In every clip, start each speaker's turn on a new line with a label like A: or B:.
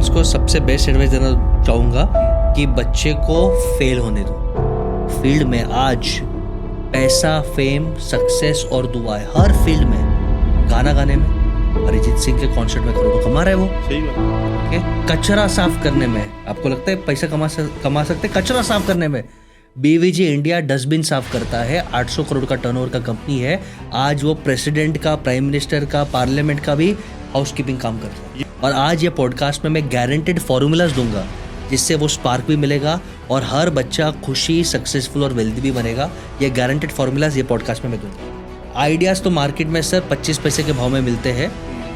A: Parents को सबसे best advice देना चाहूँगा कि बच्चे को फेल होने दो। फील्ड में आज पैसा, फेम, सक्सेस और दुआएं हर फील्ड में। गाना गाने में अरिजीत सिंह के कॉन्सर्ट में करोड़ों कमा रहा है वो।
B: सही बात।
A: ओके, कचरा साफ करने में आपको लगता है पैसा कमा सकते? कचरा साफ करने में बीवीजी इंडिया डस्टबिन साफ करता है। 800 करोड़ का टर्नओवर का कंपनी है। आज वो प्रेसिडेंट का, प्राइम मिनिस्टर का, पार्लियामेंट का भी हाउसकीपिंग काम करता है। और आज ये पॉडकास्ट में मैं गारंटेड फॉर्मूलाज दूंगा जिससे वो स्पार्क भी मिलेगा और हर बच्चा खुशी, सक्सेसफुल और वेल्दी भी बनेगा। ये गारंटेड फॉर्मूलाज ये पॉडकास्ट में मैं दूंगा। आइडियाज़ तो मार्केट में सर 25 पैसे के भाव में मिलते हैं,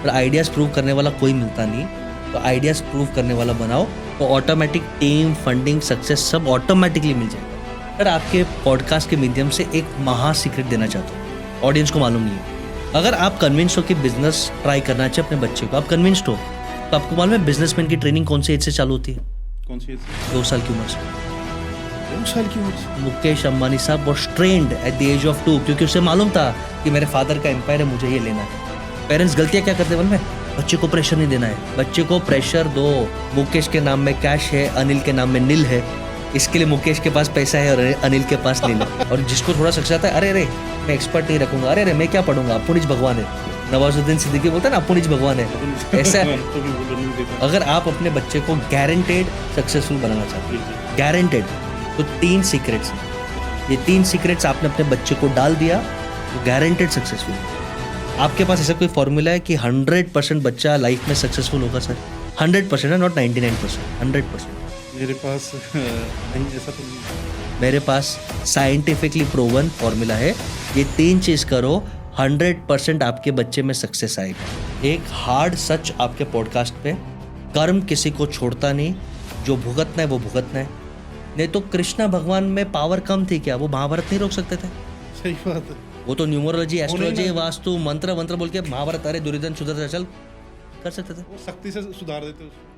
A: पर आइडियाज़ प्रूव करने वाला कोई मिलता नहीं। तो आइडियाज़ प्रूव करने वाला बनाओ तो ऑटोमेटिक टीम, फंडिंग, सक्सेस सब ऑटोमेटिकली मिल जाएगा। सर आपके पॉडकास्ट के मीडियम से एक महा सीक्रेट देना चाहता हूँ, ऑडियंस को मालूम नहीं है। अगर आप कन्विंस्ड हो कि बिजनेस ट्राई करना चाहिए अपने बच्चे को, आप कन्विंस्ड हो, तो आपको मालूम है बिजनेसमैन की ट्रेनिंग कौन सी एज से चालू होती है?
B: कौन सी एज से?
A: 2 साल की उम्र से।
B: 2 साल की उम्र से?
A: मुकेश अंबानी साहब was trained at the age of 2 क्योंकि उसे मालूम था कि मेरे फादर का एम्पायर है, मुझे ये लेना है। पेरेंट्स गलतियाँ क्या करते हैं? बच्चे को प्रेशर नहीं देना है। बच्चे को प्रेशर दो। मुकेश के नाम में कैश है, अनिल के नाम में नील है, इसके लिए मुकेश के पास पैसा है और अनिल के पास नील है। और जिसको थोड़ा सक्सेस आता है, अरे मैं एक्सपर्ट नहीं रखूंगा, अरे मैं क्या पढ़ूंगा, अपुनिज भगवान है। नवाजुद्दीन सिद्दीकी बोलता है ना, अपुनिज भगवान है। ऐसा अगर आप अपने बच्चे को गारंटेड सक्सेसफुल बनाना चाहते हैं, गारंटेड, तो 3 सीक्रेट्स हैं। ये 3 सीक्रेट्स आपने अपने बच्चे को डाल दिया तो गारंटेड सक्सेसफुल। आपके पास ऐसा कोई फॉर्मूला है कि 100% बच्चा लाइफ में सक्सेसफुल होगा? सर 100% है, नॉट 99%, 100%।
B: मेरे पास नहीं, ऐसा तो नहीं।
A: मेरे पास साइंटिफिकली प्रूवन फॉर्मूला है। ये 3 चीज़ करो, 100% आपके बच्चे में सक्सेस आएगा। एक हार्ड सच आपके पॉडकास्ट पे, कर्म किसी को छोड़ता नहीं, जो भुगतना है वो भुगतना है। नहीं तो कृष्णा भगवान में पावर कम थी क्या? वो महाभारत नहीं रोक सकते थे?
B: सही बात है।
A: वो तो न्यूमरोलॉजी, एस्ट्रोलॉजी, वास्तु, मंत्र बोल के महाभारत, अरे दुर्योधन सुधर चल कर सकते थे।
B: वो सख्ती से सुधार देते उसको।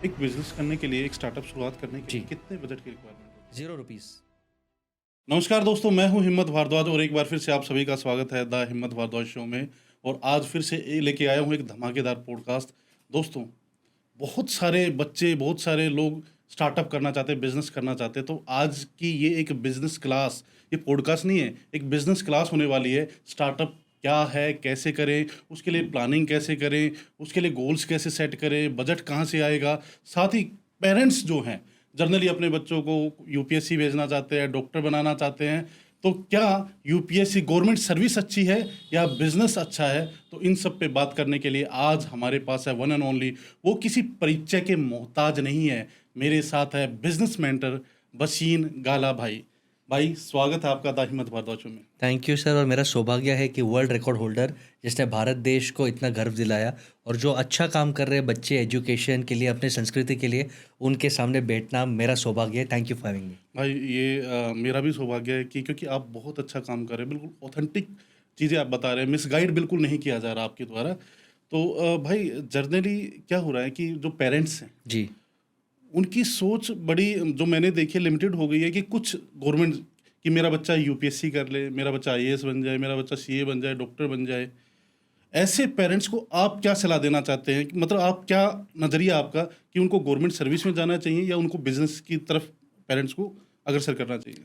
B: एक बिजनेस करने के लिए, एक स्टार्टअप शुरुआत करने के लिए कितने बजट की रिक्वायरमेंट?
A: 0 रुपीज़।
B: नमस्कार दोस्तों, मैं हूं हिम्मत भारद्वाज और एक बार फिर से आप सभी का स्वागत है द हिम्मत भारद्वाज शो में। और आज फिर से लेके आया हूं एक धमाकेदार पॉडकास्ट। दोस्तों, बहुत सारे बच्चे, बहुत सारे लोग स्टार्टअप करना चाहते हैं, बिजनेस करना चाहते हैं। तो आज की ये एक बिजनेस क्लास, ये पॉडकास्ट नहीं है, एक बिजनेस क्लास होने वाली है। स्टार्टअप क्या है, कैसे करें, उसके लिए प्लानिंग कैसे करें, उसके लिए गोल्स कैसे सेट करें, बजट कहाँ से आएगा। साथ ही पेरेंट्स जो हैं जनरली अपने बच्चों को यूपीएससी भेजना चाहते हैं, डॉक्टर बनाना चाहते हैं, तो क्या यूपीएससी गवर्नमेंट सर्विस अच्छी है या बिजनेस अच्छा है? तो इन सब पे बात करने के लिए आज हमारे पास है वन एंड ओनली, वो किसी परिचय के मोहताज नहीं है, मेरे साथ है बिजनेस मेंटर बशीन गाला भाई। भाई स्वागत है आपका द हिम्मत भारद्वाज शो में।
A: Thank you sir. और मेरा सौभाग्य है कि वर्ल्ड रिकॉर्ड होल्डर जिसने भारत देश को इतना गर्व दिलाया और जो अच्छा काम कर रहे हैं बच्चे एजुकेशन के लिए, अपने संस्कृति के लिए, उनके सामने बैठना मेरा सौभाग्य है। Thank you for having me.
B: भाई ये मेरा भी सौभाग्य है कि क्योंकि आप बहुत अच्छा काम कर रहे हैं, बिल्कुल ऑथेंटिक चीज़ें आप बता रहे हैं, मिसगाइड बिल्कुल नहीं किया जा रहा आपके द्वारा। तो भाई जर्नली क्या हो रहा है कि जो पेरेंट्स हैं
A: जी,
B: उनकी सोच बड़ी, जो मैंने देखी, लिमिटेड हो गई है कि कुछ गवर्नमेंट कि मेरा बच्चा यूपीएससी कर ले, मेरा बच्चा आईएएस बन जाए, मेरा बच्चा सीए बन जाए, डॉक्टर बन जाए। ऐसे पेरेंट्स को आप क्या सलाह देना चाहते हैं? मतलब आप क्या नज़रिया आपका कि उनको गवर्नमेंट सर्विस में जाना चाहिए या उनको बिजनेस की तरफ पेरेंट्स को अग्रसर करना चाहिए?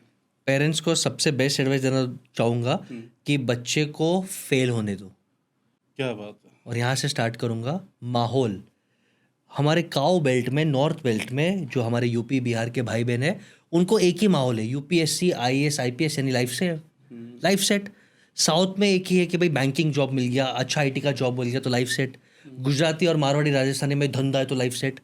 A: पेरेंट्स को सबसे बेस्ट एडवाइस देना चाहूँगा कि बच्चे को फेल होने दो।
B: क्या बात है।
A: और यहाँ से स्टार्ट करूँगा। माहौल हमारे काऊ बेल्ट में, नॉर्थ बेल्ट में, जो हमारे यूपी बिहार के भाई बहन हैं, उनको एक ही माहौल है, यूपीएससी, आईएएस, आईपीएस, यानी लाइफ सेट। साउथ में एक ही है कि भाई बैंकिंग जॉब मिल गया, अच्छा आईटी का जॉब मिल गया तो लाइफ सेट। गुजराती और मारवाड़ी राजस्थानी में धंधा है तो लाइफ सेट।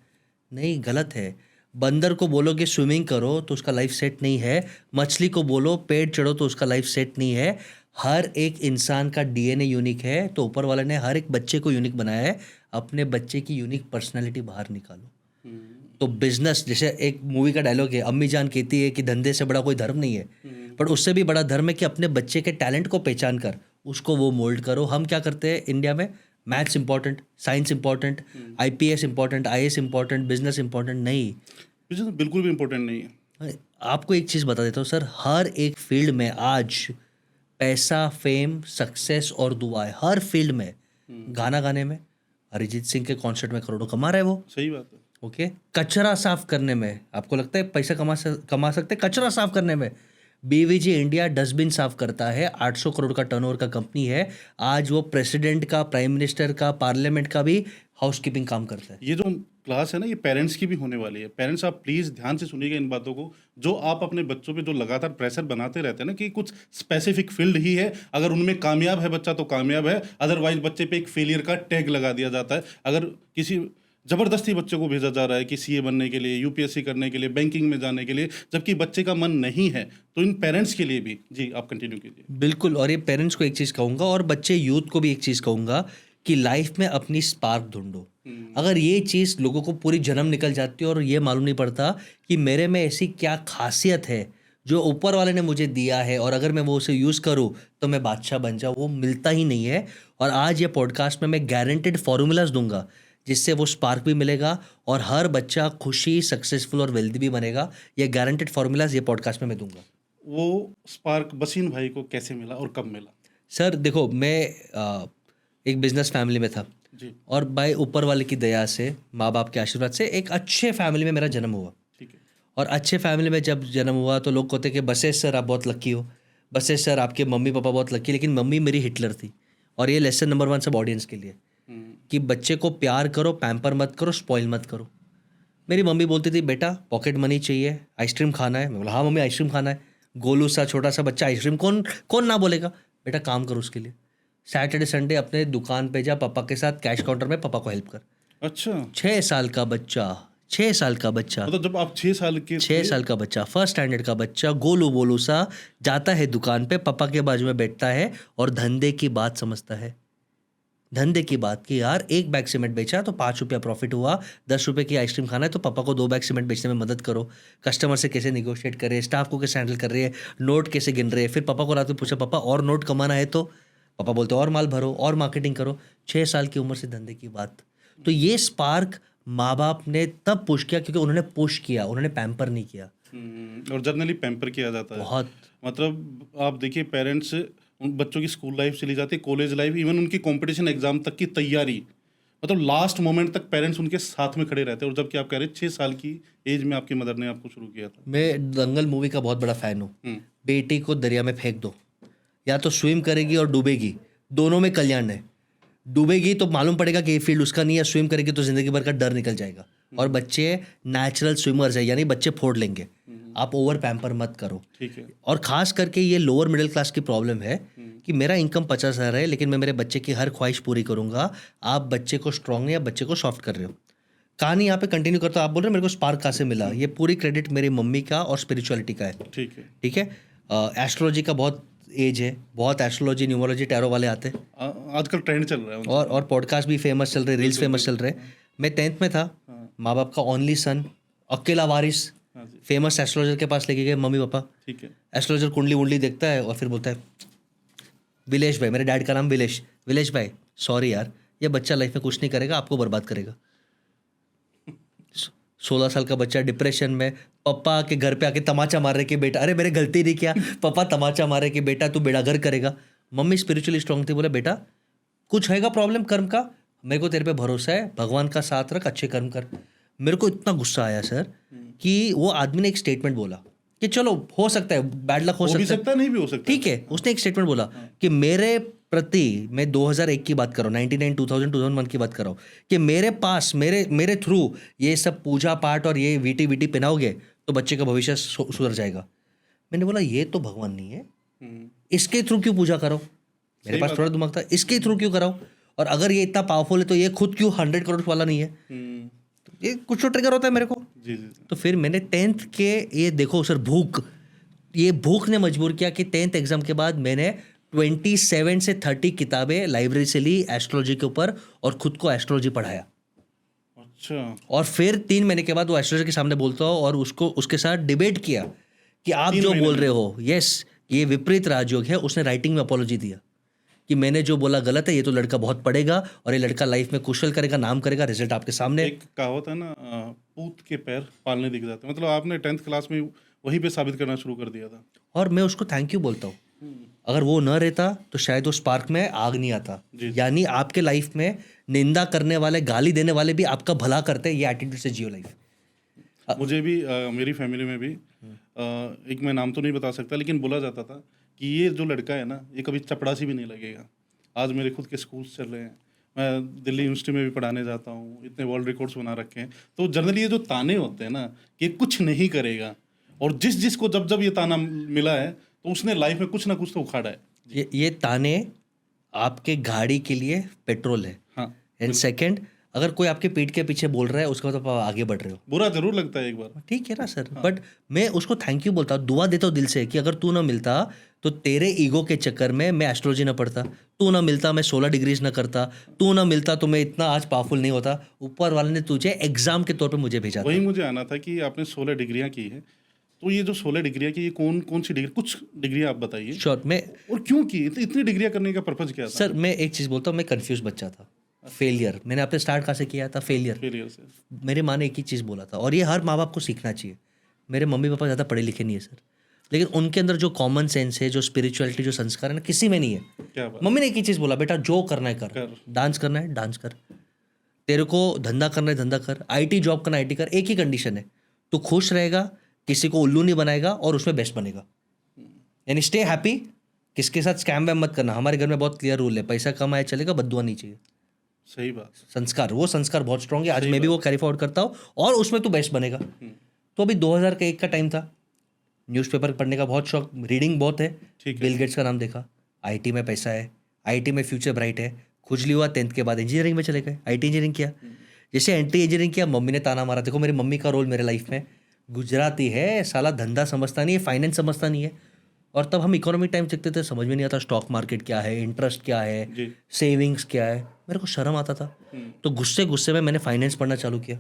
A: नहीं, गलत है। बंदर को बोलो कि स्विमिंग करो तो उसका लाइफ सेट नहीं है। मछली को बोलो पेड़ चढ़ो तो उसका लाइफ सेट नहीं है। हर एक इंसान का डीएनए यूनिक है, तो ऊपर वाले ने हर एक बच्चे को यूनिक बनाया है। अपने बच्चे की यूनिक पर्सनालिटी बाहर निकालो। तो बिजनेस, जैसे एक मूवी का डायलॉग है, अम्मी जान कहती है कि धंधे से बड़ा कोई धर्म नहीं है, पर उससे भी बड़ा धर्म है कि अपने बच्चे के टैलेंट को पहचान कर उसको वो मोल्ड करो। हम क्या करते हैं इंडिया में? Maths important, science important, IPS important, IAS important, business important. नहीं,
B: बिजनेस बिल्कुल भी इम्पोर्टेंट नहीं है।
A: आपको एक चीज़ बता देता हूँ सर, हर एक फील्ड में आज पैसा, फेम, सक्सेस और दुआएं हर फील्ड में। गाना गाने में अरिजीत सिंह के कॉन्सर्ट में करोड़ों कमा रहा है वो।
B: सही बात है।
A: ओके, कचरा साफ करने में आपको लगता है पैसा कमा सकते हैं कचरा साफ करने में? बीवीजी इंडिया डस्टबिन साफ करता है, 800 करोड़ का टर्नओवर का कंपनी है। आज वो प्रेसिडेंट का, प्राइम मिनिस्टर का, पार्लियामेंट का भी हाउसकीपिंग काम करता है।
B: ये जो क्लास है ना, ये पेरेंट्स की भी होने वाली है। पेरेंट्स, आप प्लीज़ ध्यान से सुनिएगा इन बातों को। जो आप अपने बच्चों पे जो लगातार प्रेशर बनाते रहते हैं ना कि कुछ स्पेसिफिक फील्ड ही है, अगर उनमें कामयाब है बच्चा तो कामयाब है, अदरवाइज बच्चे पे एक फेलियर का टैग लगा दिया जाता है। अगर किसी ज़बरदस्ती बच्चे को भेजा जा रहा है कि सीए बनने के लिए, यूपीएससी करने के लिए, बैंकिंग में जाने के लिए, जबकि बच्चे का मन नहीं है, तो इन पेरेंट्स के लिए भी जी आप कंटिन्यू कीजिए।
A: बिल्कुल, और ये पेरेंट्स को एक चीज़ कहूँगा और बच्चे यूथ को भी एक चीज़ कहूँगा कि लाइफ में अपनी स्पार्क ढूंढो। अगर ये चीज़ लोगों को पूरी जन्म निकल जाती है और ये मालूम नहीं पड़ता कि मेरे में ऐसी क्या खासियत है जो ऊपर वाले ने मुझे दिया है, और अगर मैं वो उसे यूज़ करूँ तो मैं बादशाह बन जाऊँ, वो मिलता ही नहीं है। और आज ये पॉडकास्ट में मैं गारंटेड फॉर्मूलाज दूंगा जिससे वो स्पार्क भी मिलेगा और हर बच्चा खुशी, सक्सेसफुल और वेल्दी भी बनेगा। ये गारंटेड फॉर्मूलाज ये पॉडकास्ट में मैं दूंगा।
B: वो स्पार्क बसीन भाई को कैसे मिला और कब मिला?
A: सर देखो, मैं एक बिजनेस फैमिली में था
B: जी,
A: और भाई ऊपर वाले की दया से, माँ बाप के आशीर्वाद से एक अच्छे फैमिली में मेरा जन्म हुआ।
B: ठीक है।
A: और अच्छे फैमिली में जब जन्म हुआ तो लोग कहते कि बसेस सर आप बहुत लकी हो, बसेस सर आपके मम्मी पापा बहुत लकी। लेकिन मम्मी मेरी हिटलर थी। और ये लेसन नंबर 1 सब ऑडियंस के लिए कि बच्चे को प्यार करो, पैम्पर मत करो, स्पॉइल मत करो। मेरी मम्मी बोलती थी बेटा पॉकेट मनी चाहिए, आइसक्रीम खाना है। मैं बोला हाँ मम्मी आइसक्रीम खाना है। गोलू सा छोटा सा बच्चा आइसक्रीम कौन कौन ना बोलेगा? बेटा काम करो उसके लिए, सैटरडे संडे अपने दुकान पे जा, पापा के साथ कैश काउंटर में पापा को हेल्प कर।
B: अच्छा,
A: 6 साल का बच्चा, 6 साल का बच्चा,
B: मतलब जब आप 6 साल के
A: 6 साल का बच्चा, फर्स्ट स्टैंडर्ड का बच्चा, गोलू बोलू सा जाता है दुकान पे, पापा के बाजू में बैठता है और धंधे की बात समझता है। धंधे की बात कि यार एक बैग सीमेंट बेचा तो 5 रुपया प्रॉफिट हुआ, 10 रुपये की आइसक्रीम खाना है तो पापा को 2 बैग सीमेंट बेचने में मदद करो। कस्टमर से कैसे निगोशिएट करे, स्टाफ को कैसे हैंडल कर रही है, नोट कैसे गिन रहे हैं। फिर पापा को रात में पूछा पापा और नोट कमाना है तो पापा बोलते और माल भरो और मार्केटिंग करो। 6 साल की उम्र से धंधे की बात। तो ये स्पार्क माँ बाप ने तब पुश किया क्योंकि उन्होंने पुश किया, उन्होंने पैम्पर नहीं किया।
B: और जनरली पैम्पर किया जाता है।
A: बहुत
B: मतलब आप देखिए, पेरेंट्स उन बच्चों की स्कूल लाइफ चली जाती है, कॉलेज लाइफ, इवन उनकी कंपटीशन एग्जाम तक की तैयारी, मतलब लास्ट मोमेंट तक पेरेंट्स उनके साथ में खड़े रहते हैं। और जबकि आप कह रहे हैं 6 साल की एज में आपकी मदर ने आपको शुरू किया था।
A: मैं दंगल मूवी का बहुत बड़ा फ़ैन हूँ। बेटी को दरिया में फेंक दो, या तो स्विम करेगी और डूबेगी, दोनों में कल्याण है। डूबेगी तो मालूम पड़ेगा कि ये फील्ड उसका नहीं है, स्विम करेगी तो ज़िंदगी भर का डर निकल जाएगा। और बच्चे नेचुरल स्विमर्स है, यानी बच्चे फोड़ लेंगे। आप ओवर पैम्पर मत करो।
B: ठीक है।
A: और ख़ास करके ये लोअर मिडिल क्लास की प्रॉब्लम है कि मेरा इनकम 50,000 है लेकिन मैं मेरे बच्चे की हर ख्वाहिश पूरी करूँगा। आप बच्चे को स्ट्रॉन्ग नहीं, आप बच्चे को सॉफ्ट कर रहे हो। कहानी यहाँ पे कंटिन्यू करता हूँ। आप बोल रहे हो मेरे को स्पार्क कहाँ से मिला, ये पूरी क्रेडिट मेरी मम्मी का और स्पिरिचुअलिटी का है।
B: ठीक है।
A: ठीक है। एस्ट्रोलॉजी का बहुत एज है, बहुत एस्ट्रोलॉजी, न्यूमरोलॉजी, टैरो वाले आते हैं
B: आजकल ट्रेंड चल रहा है।
A: और पॉडकास्ट भी फेमस चल रहे, रील्स फेमस चल रहे। मैं 10th में था, माँ बाप का ओनली सन, अकेला वारिस,
B: हाँ जी,
A: फेमस एस्ट्रोलॉजर के पास लेके गए वम्मी पापा।
B: ठीक है।
A: एस्ट्रोलॉजर कुंडली वुंडली देखता है और फिर बोलता है विलेश भाई, मेरे डैड का नाम विलेश भाई, सॉरी यार ये बच्चा लाइफ में कुछ नहीं करेगा, आपको बर्बाद करेगा। 16 साल का बच्चा डिप्रेशन में, पापा के घर पे आके तमाचा मार रहे कि बेटा, अरे मेरे गलती नहीं किया, पापा तमाचा मारे कि बेटा तू बेड़ा घर करेगा। मम्मी स्पिरिचुअली स्ट्रांग थी, बोले बेटा कुछ हैगा प्रॉब्लम कर्म का, मेरे को तेरे पे भरोसा है, भगवान का साथ रख, अच्छे कर्म कर। मेरे को इतना गुस्सा आया सर कि वो आदमी ने एक स्टेटमेंट बोला कि चलो हो सकता है बैड लक हो
B: हो भी
A: सकता है,
B: सकता है, नहीं भी हो सकता।
A: ठीक है। उसने एक स्टेटमेंट बोला कि मेरे प्रति, मैं 2001 की बात कर रहा हूँ, 99, 2000, 2001 की बात कर रहा हूँ, कि मेरे पास मेरे थ्रू ये सब पूजा पाठ और ये वीटी वीटी पहनाओगे तो बच्चे का भविष्य सुधर जाएगा। मैंने बोला ये तो भगवान नहीं है, इसके थ्रू क्यों पूजा करो? मेरे पास थोड़ा दिमाग था, इसके थ्रू क्यों कराओ? और अगर ये इतना पावरफुल है तो ये खुद क्यों 100 करोड़ वाला नहीं है? ये कुछ तो ट्रिगर होता है मेरे को।
B: जी जी।
A: तो फिर मैंने 10th के, ये देखो सर, भूख ने मजबूर किया कि 10th एग्जाम के बाद मैंने 27 से 30 किताबें लाइब्रेरी से ली एस्ट्रोलॉजी के ऊपर और खुद को एस्ट्रोलॉजी पढ़ाया।
B: अच्छा,
A: और फिर 3 महीने के बाद वो एस्ट्रोलॉजर के सामने बोलता हो और उसके साथ डिबेट किया कि आप
B: 3
A: जो
B: महीने
A: बोल
B: में?
A: रहे हो यस ये विपरीत राजयोग है। उसने राइटिंग में अपॉलॉजी दिया कि मैंने जो बोला गलत है, ये तो लड़का बहुत पढ़ेगा और ये लड़का लाइफ में कुशल करेगा, नाम करेगा, रिजल्ट आपके सामने।
B: एक कहावत है ना, पूत के पैर पालने दिख जाते हैं। मतलब आपने 10th क्लास में वहीं पे साबित करना शुरू कर दिया था।
A: और मैं उसको थैंक यू बोलता हूँ अगर वो न रहता तो शायद वो स्पार्क में आग नहीं आता।
B: जी।
A: यानी आपके लाइफ में निंदा करने वाले, गाली देने वाले भी आपका भला करते हैं। ये एटीट्यूड से जियो लाइफ।
B: मुझे भी मेरी फैमिली में भी एक, मैं नाम तो नहीं बता सकता, लेकिन बोला जाता था कि ये जो लड़का है ना, ये कभी चपड़ासी भी नहीं लगेगा। आज मेरे खुद के स्कूल्स चल रहे हैं, मैं दिल्ली यूनिवर्सिटी में भी पढ़ाने जाता हूँ, इतने वर्ल्ड रिकॉर्ड्स बना रखे हैं। तो जनरली ये जो ताने होते हैं ना कि कुछ नहीं करेगा, और जिस जिसको जब जब ये ताना मिला है तो उसने लाइफ में कुछ ना कुछ तो उखाड़ा है।
A: ये ताने आपके गाड़ी के लिए पेट्रोल है।
B: हाँ,
A: एंड सेकंड, अगर कोई आपके पीठ के पीछे बोल रहा है उसका मतलब आप आगे बढ़ रहे हो।
B: बुरा जरूर लगता है एक बार।
A: ठीक है ना सर, बट मैं उसको थैंक यू बोलता हूँ, दुआ देता हूँ दिल से कि अगर तू ना मिलता तो तेरे ईगो के चक्कर में मैं एस्ट्रोलॉजी ना पढ़ता, तू ना मिलता मैं 16 डिग्रीज ना करता, तू ना मिलता तो मैं इतना आज पावरफुल नहीं होता। ऊपर वाले ने तुझे एग्जाम के तौर पे मुझे भेजा था।
B: वही मुझे आना था कि आपने 16 डिग्रियां की है, तो ये जो 16 डिग्रियां की, ये कौन कौन सी डिग्री, कुछ डिग्रियां आप बताइए।
A: श्योर, मैं
B: और क्यों की इतनी डिग्रियां करने का पर्पज क्या था?
A: सर मैं एक चीज़ बोलता हूँ, मैं कंफ्यूज बच्चा था। फेलियर, मैंने आपने स्टार्ट कहाँ से किया था? फेलियर।
B: फेलियर से।
A: मेरे माँ ने एक ही चीज़ बोला था, और ये हर माँ बाप को सीखना चाहिए। मेरे मम्मी पापा ज़्यादा पढ़े लिखे नहीं है सर, लेकिन उनके अंदर जो कॉमन सेंस है, जो स्पिरिचुअलिटी, जो संस्कार है ना, किसी में नहीं है।
B: क्या बात।
A: मम्मी ने एक ही चीज़ बोला, बेटा जो करना है कर,
B: कर।
A: डांस करना है डांस कर, तेरे को धंधा करना है धंधा कर, आईटी जॉब करना है आईटी कर। एक ही कंडीशन है, तू खुश रहेगा, किसी को उल्लू नहीं बनाएगा और उसमें बेस्ट बनेगा। यानी स्टे हैप्पी, किसके साथ स्कैम वैम मत करना। हमारे घर में बहुत क्लियर रूल है, पैसा कमाया चलेगा, बद्दुआ नहीं चाहिए।
B: सही बात।
A: संस्कार, वो संस्कार बहुत स्ट्रांग है। आज मैं भी वो कैरी फॉरवर्ड करता हूँ, और उसमें तू बेस्ट बनेगा। तो अभी 2001 का टाइम था, न्यूज़पेपर पढ़ने का बहुत शौक, रीडिंग बहुत है।
B: ठीक है।
A: बिल गेट्स का नाम देखा, आईटी में पैसा है, आईटी में फ्यूचर ब्राइट है। खुजली हुआ, 10th के बाद इंजीनियरिंग में चले गए, आईटी इंजीनियरिंग किया। जैसे एंटी इंजीनियरिंग किया, मम्मी ने ताना मारा। देखो मेरी मम्मी का रोल मेरे लाइफ में, गुजराती है साला, धंधा समझता नहीं है, फाइनेंस समझता नहीं है। और तब हम इकोनॉमिक टाइम देखते थे, समझ में नहीं आता स्टॉक मार्केट क्या है, इंटरेस्ट क्या है,
B: जी।
A: सेविंग्स क्या है। मेरे को शर्म आता था, तो गुस्से गुस्से में मैंने फाइनेंस पढ़ना चालू किया।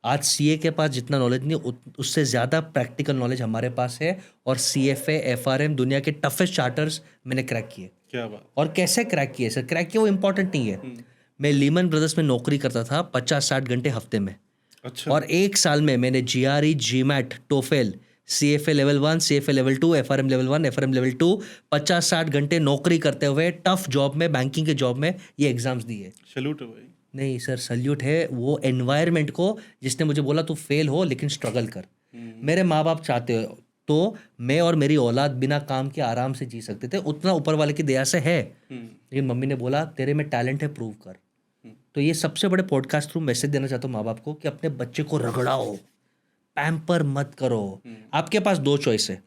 A: आज सीए के पास जितना नॉलेज नहीं, उससे ज़्यादा प्रैक्टिकल नॉलेज हमारे पास है। और सीएफए, एफआरएम, दुनिया के टफेस्ट चार्टर्स मैंने क्रैक किए।
B: क्या बात।
A: और कैसे क्रैक किए सर? क्रैक किया वो इंपॉर्टेंट नहीं है। मैं लीमन ब्रदर्स में नौकरी करता था 50-60 घंटे हफ्ते में,
B: अच्छा।
A: और एक साल में मैंने GRE, GMAT, TOEFL, CFA level 1, CFA level 2, FRM level 1, FRM level 2, 50-60 घंटे नौकरी करते हुए टफ जॉब में, बैंकिंग के जॉब में ये एग्जाम्स दिए।
B: सैल्यूट है भाई।
A: नहीं सर, सल्यूट है वो एनवायरनमेंट को जिसने मुझे बोला तू फेल हो लेकिन स्ट्रगल कर। मेरे माँ बाप चाहते हो तो मैं और मेरी औलाद बिना काम के आराम से जी सकते थे, उतना ऊपर वाले की दया से है। लेकिन मम्मी ने बोला तेरे में टैलेंट है, प्रूव कर। तो ये सबसे बड़े पॉडकास्ट थ्रू मैसेज देना चाहता हूँ माँ बाप को कि अपने बच्चे को रगड़ाओ, पैम्पर मत करो। आपके पास 2 चॉइस है,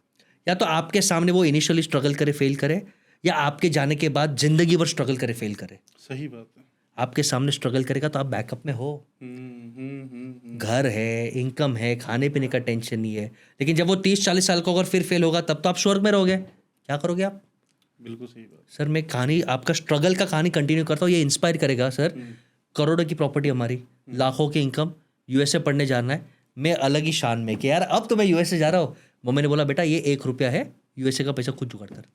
A: या तो आपके सामने वो इनिशियली स्ट्रगल करे, फेल करे, या आपके जाने के बाद जिंदगी भर स्ट्रगल करे, फेल करे।
B: सही बात है।
A: आपके सामने स्ट्रगल करेगा तो आप बैकअप में हो, घर है, इनकम है, खाने पीने का टेंशन नहीं है। लेकिन जब वो 30-40 साल का अगर फिर फेल होगा, तब तो आप स्वर्ग में रहोगे। क्या करोगे आप?
B: बिल्कुल सही बात।
A: सर मैं कहानी, आपका स्ट्रगल का कहानी कंटिन्यू करता हूँ, ये इंस्पायर करेगा सर। करोड़ों की प्रॉपर्टी हमारी, लाखों की इनकम, यूएसए पढ़ने जाना है। मैं अलग ही शान में कि यार अब तो मैं यूएसए जा रहा हूँ। मम्मी ने बोला बेटा ये 1 रुपया है, यूएसए का पैसा खुद जुगाड़ कर।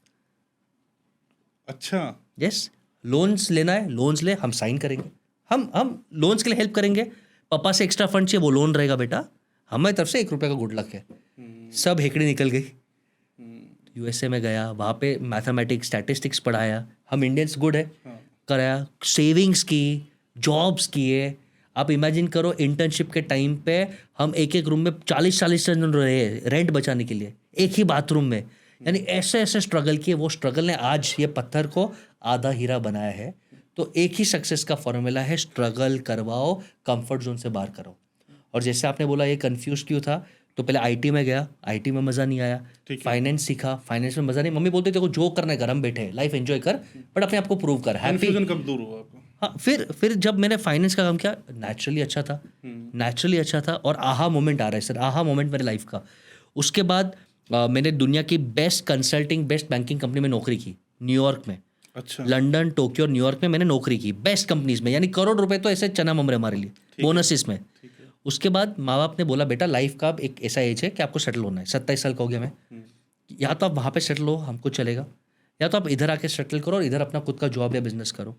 B: अच्छा।
A: यस, लोन्स लेना है, लोन्स ले, हम साइन करेंगे, हम लोन्स के लिए हेल्प करेंगे। पापा से एक्स्ट्रा फंड चाहिए, वो लोन रहेगा बेटा, हमारी तरफ से 1 रुपये का गुड लक है। सब हेकड़ी निकल गई। यूएसए में गया, वहाँ पे मैथमेटिक्स, स्टैटिस्टिक्स पढ़ाया, हम इंडियंस गुड है, कराया, सेविंग्स की, जॉब्स किए। आप इमेजिन करो इंटर्नशिप के टाइम पे हम एक रूम में 40-40 जन रहे रेंट बचाने के लिए, एक ही बाथरूम में। यानी ऐसे ऐसे स्ट्रगल किए, वो स्ट्रगल ने आज ये पत्थर को आधा हीरा बनाया है। तो एक ही सक्सेस का फॉर्मूला है, स्ट्रगल करवाओ, कंफर्ट जोन से बाहर करो। और जैसे आपने बोला ये कंफ्यूज क्यों था, तो पहले आईटी में गया, आईटी में मज़ा नहीं आया, फाइनेंस सीखा, फाइनेंस में मज़ा नहीं। मम्मी बोलते देखो जो करना है घर में बैठे, लाइफ एंजॉय कर, बट अपने आप को प्रूव कर, हैप्पी।
B: कन्फ्यूजन कब दूर हुआ आपको?
A: हाँ, फिर जब मैंने फाइनेंस का काम किया, नेचुरली अच्छा था, नेचुरली अच्छा था। और आहा मोमेंट आ रहा है सर, आहा मोमेंट मेरे लाइफ का। उसके बाद मैंने दुनिया की best consulting, best banking company में नौकरी की, न्यूयॉर्क में।
B: अच्छा।
A: लंदन, टोक्यो, न्यूयॉर्क में मैंने नौकरी की, बेस्ट कंपनीज में। यानी करोड़ रुपए तो ऐसे चना ममरे हमारे लिए, बोनसेस में। उसके बाद माँ बाप ने बोला बेटा लाइफ का एक ऐसा एज है कि आपको सेटल होना है। 27 साल का हो गया मैं, या तो आप वहाँ पे सेटल हो, हमको चलेगा, या तो आप इधर आके सेटल करो और इधर अपना खुद का जॉब या बिजनेस करो।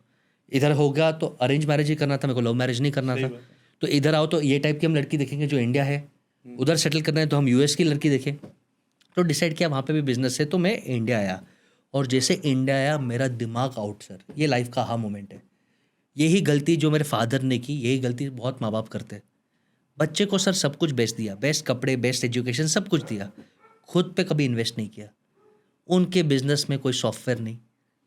A: इधर होगा तो अरेंज मैरिज ही करना था, मेरे को लव मैरिज नहीं करना था। तो इधर आओ तो ये टाइप की हम लड़की देखेंगे जो इंडिया है, उधर सेटल करना है तो हम यूएस की लड़की देखें। तो डिसाइड किया वहाँ पे भी बिजनेस है, तो मैं इंडिया आया। और जैसे इंडिया आया मेरा दिमाग आउट सर, ये लाइफ का हाँ मोमेंट है। यही गलती जो मेरे फादर ने की, यही गलती बहुत माँ बाप करते हैं। बच्चे को सर सब कुछ बेस्ट दिया, बेस्ट कपड़े, बेस्ट एजुकेशन, सब कुछ दिया, खुद पे कभी इन्वेस्ट नहीं किया। उनके बिजनेस में कोई सॉफ्टवेयर नहीं,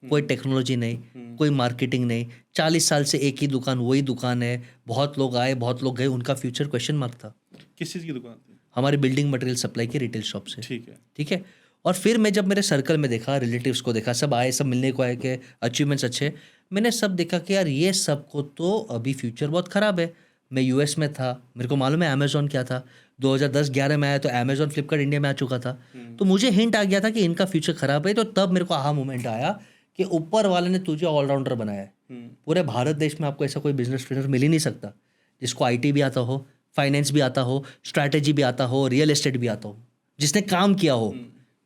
A: कोई टेक्नोलॉजी नहीं, कोई मार्केटिंग नहीं। 40 साल से एक ही दुकान, वही दुकान है, बहुत लोग आए बहुत लोग गए, उनका फ्यूचर क्वेश्चन मार्क था।
B: किस चीज़ की दुकान थी?
A: हमारी बिल्डिंग मटेरियल सप्लाई की रिटेल शॉप से।
B: ठीक है।
A: ठीक है। और फिर मैं जब मेरे सर्कल में देखा, रिलेटिव्स को देखा, सब आए, सब मिलने को आए कि अचीवमेंट्स अच्छे, मैंने सब देखा कि यार ये सबको तो अभी फ्यूचर बहुत ख़राब है। मैं यूएस में था, मेरे को मालूम है अमेजोन क्या था। 2010-11 में आया तो अमेजोन फ्लिपकार्ट इंडिया में आ चुका था। तो मुझे हिंट आ गया था कि इनका फ्यूचर ख़राब है। तो तब मेरे को आहा मोमेंट आया कि ऊपर वाले ने तुझे ऑलराउंडर बनाया है। पूरे भारत देश में आपको ऐसा कोई बिजनेस ट्रेनर मिल ही नहीं सकता जिसको आईटी भी आता हो, फाइनेंस भी आता हो, स्ट्रैटेजी भी आता हो, रियल एस्टेट भी आता हो, जिसने काम किया हो।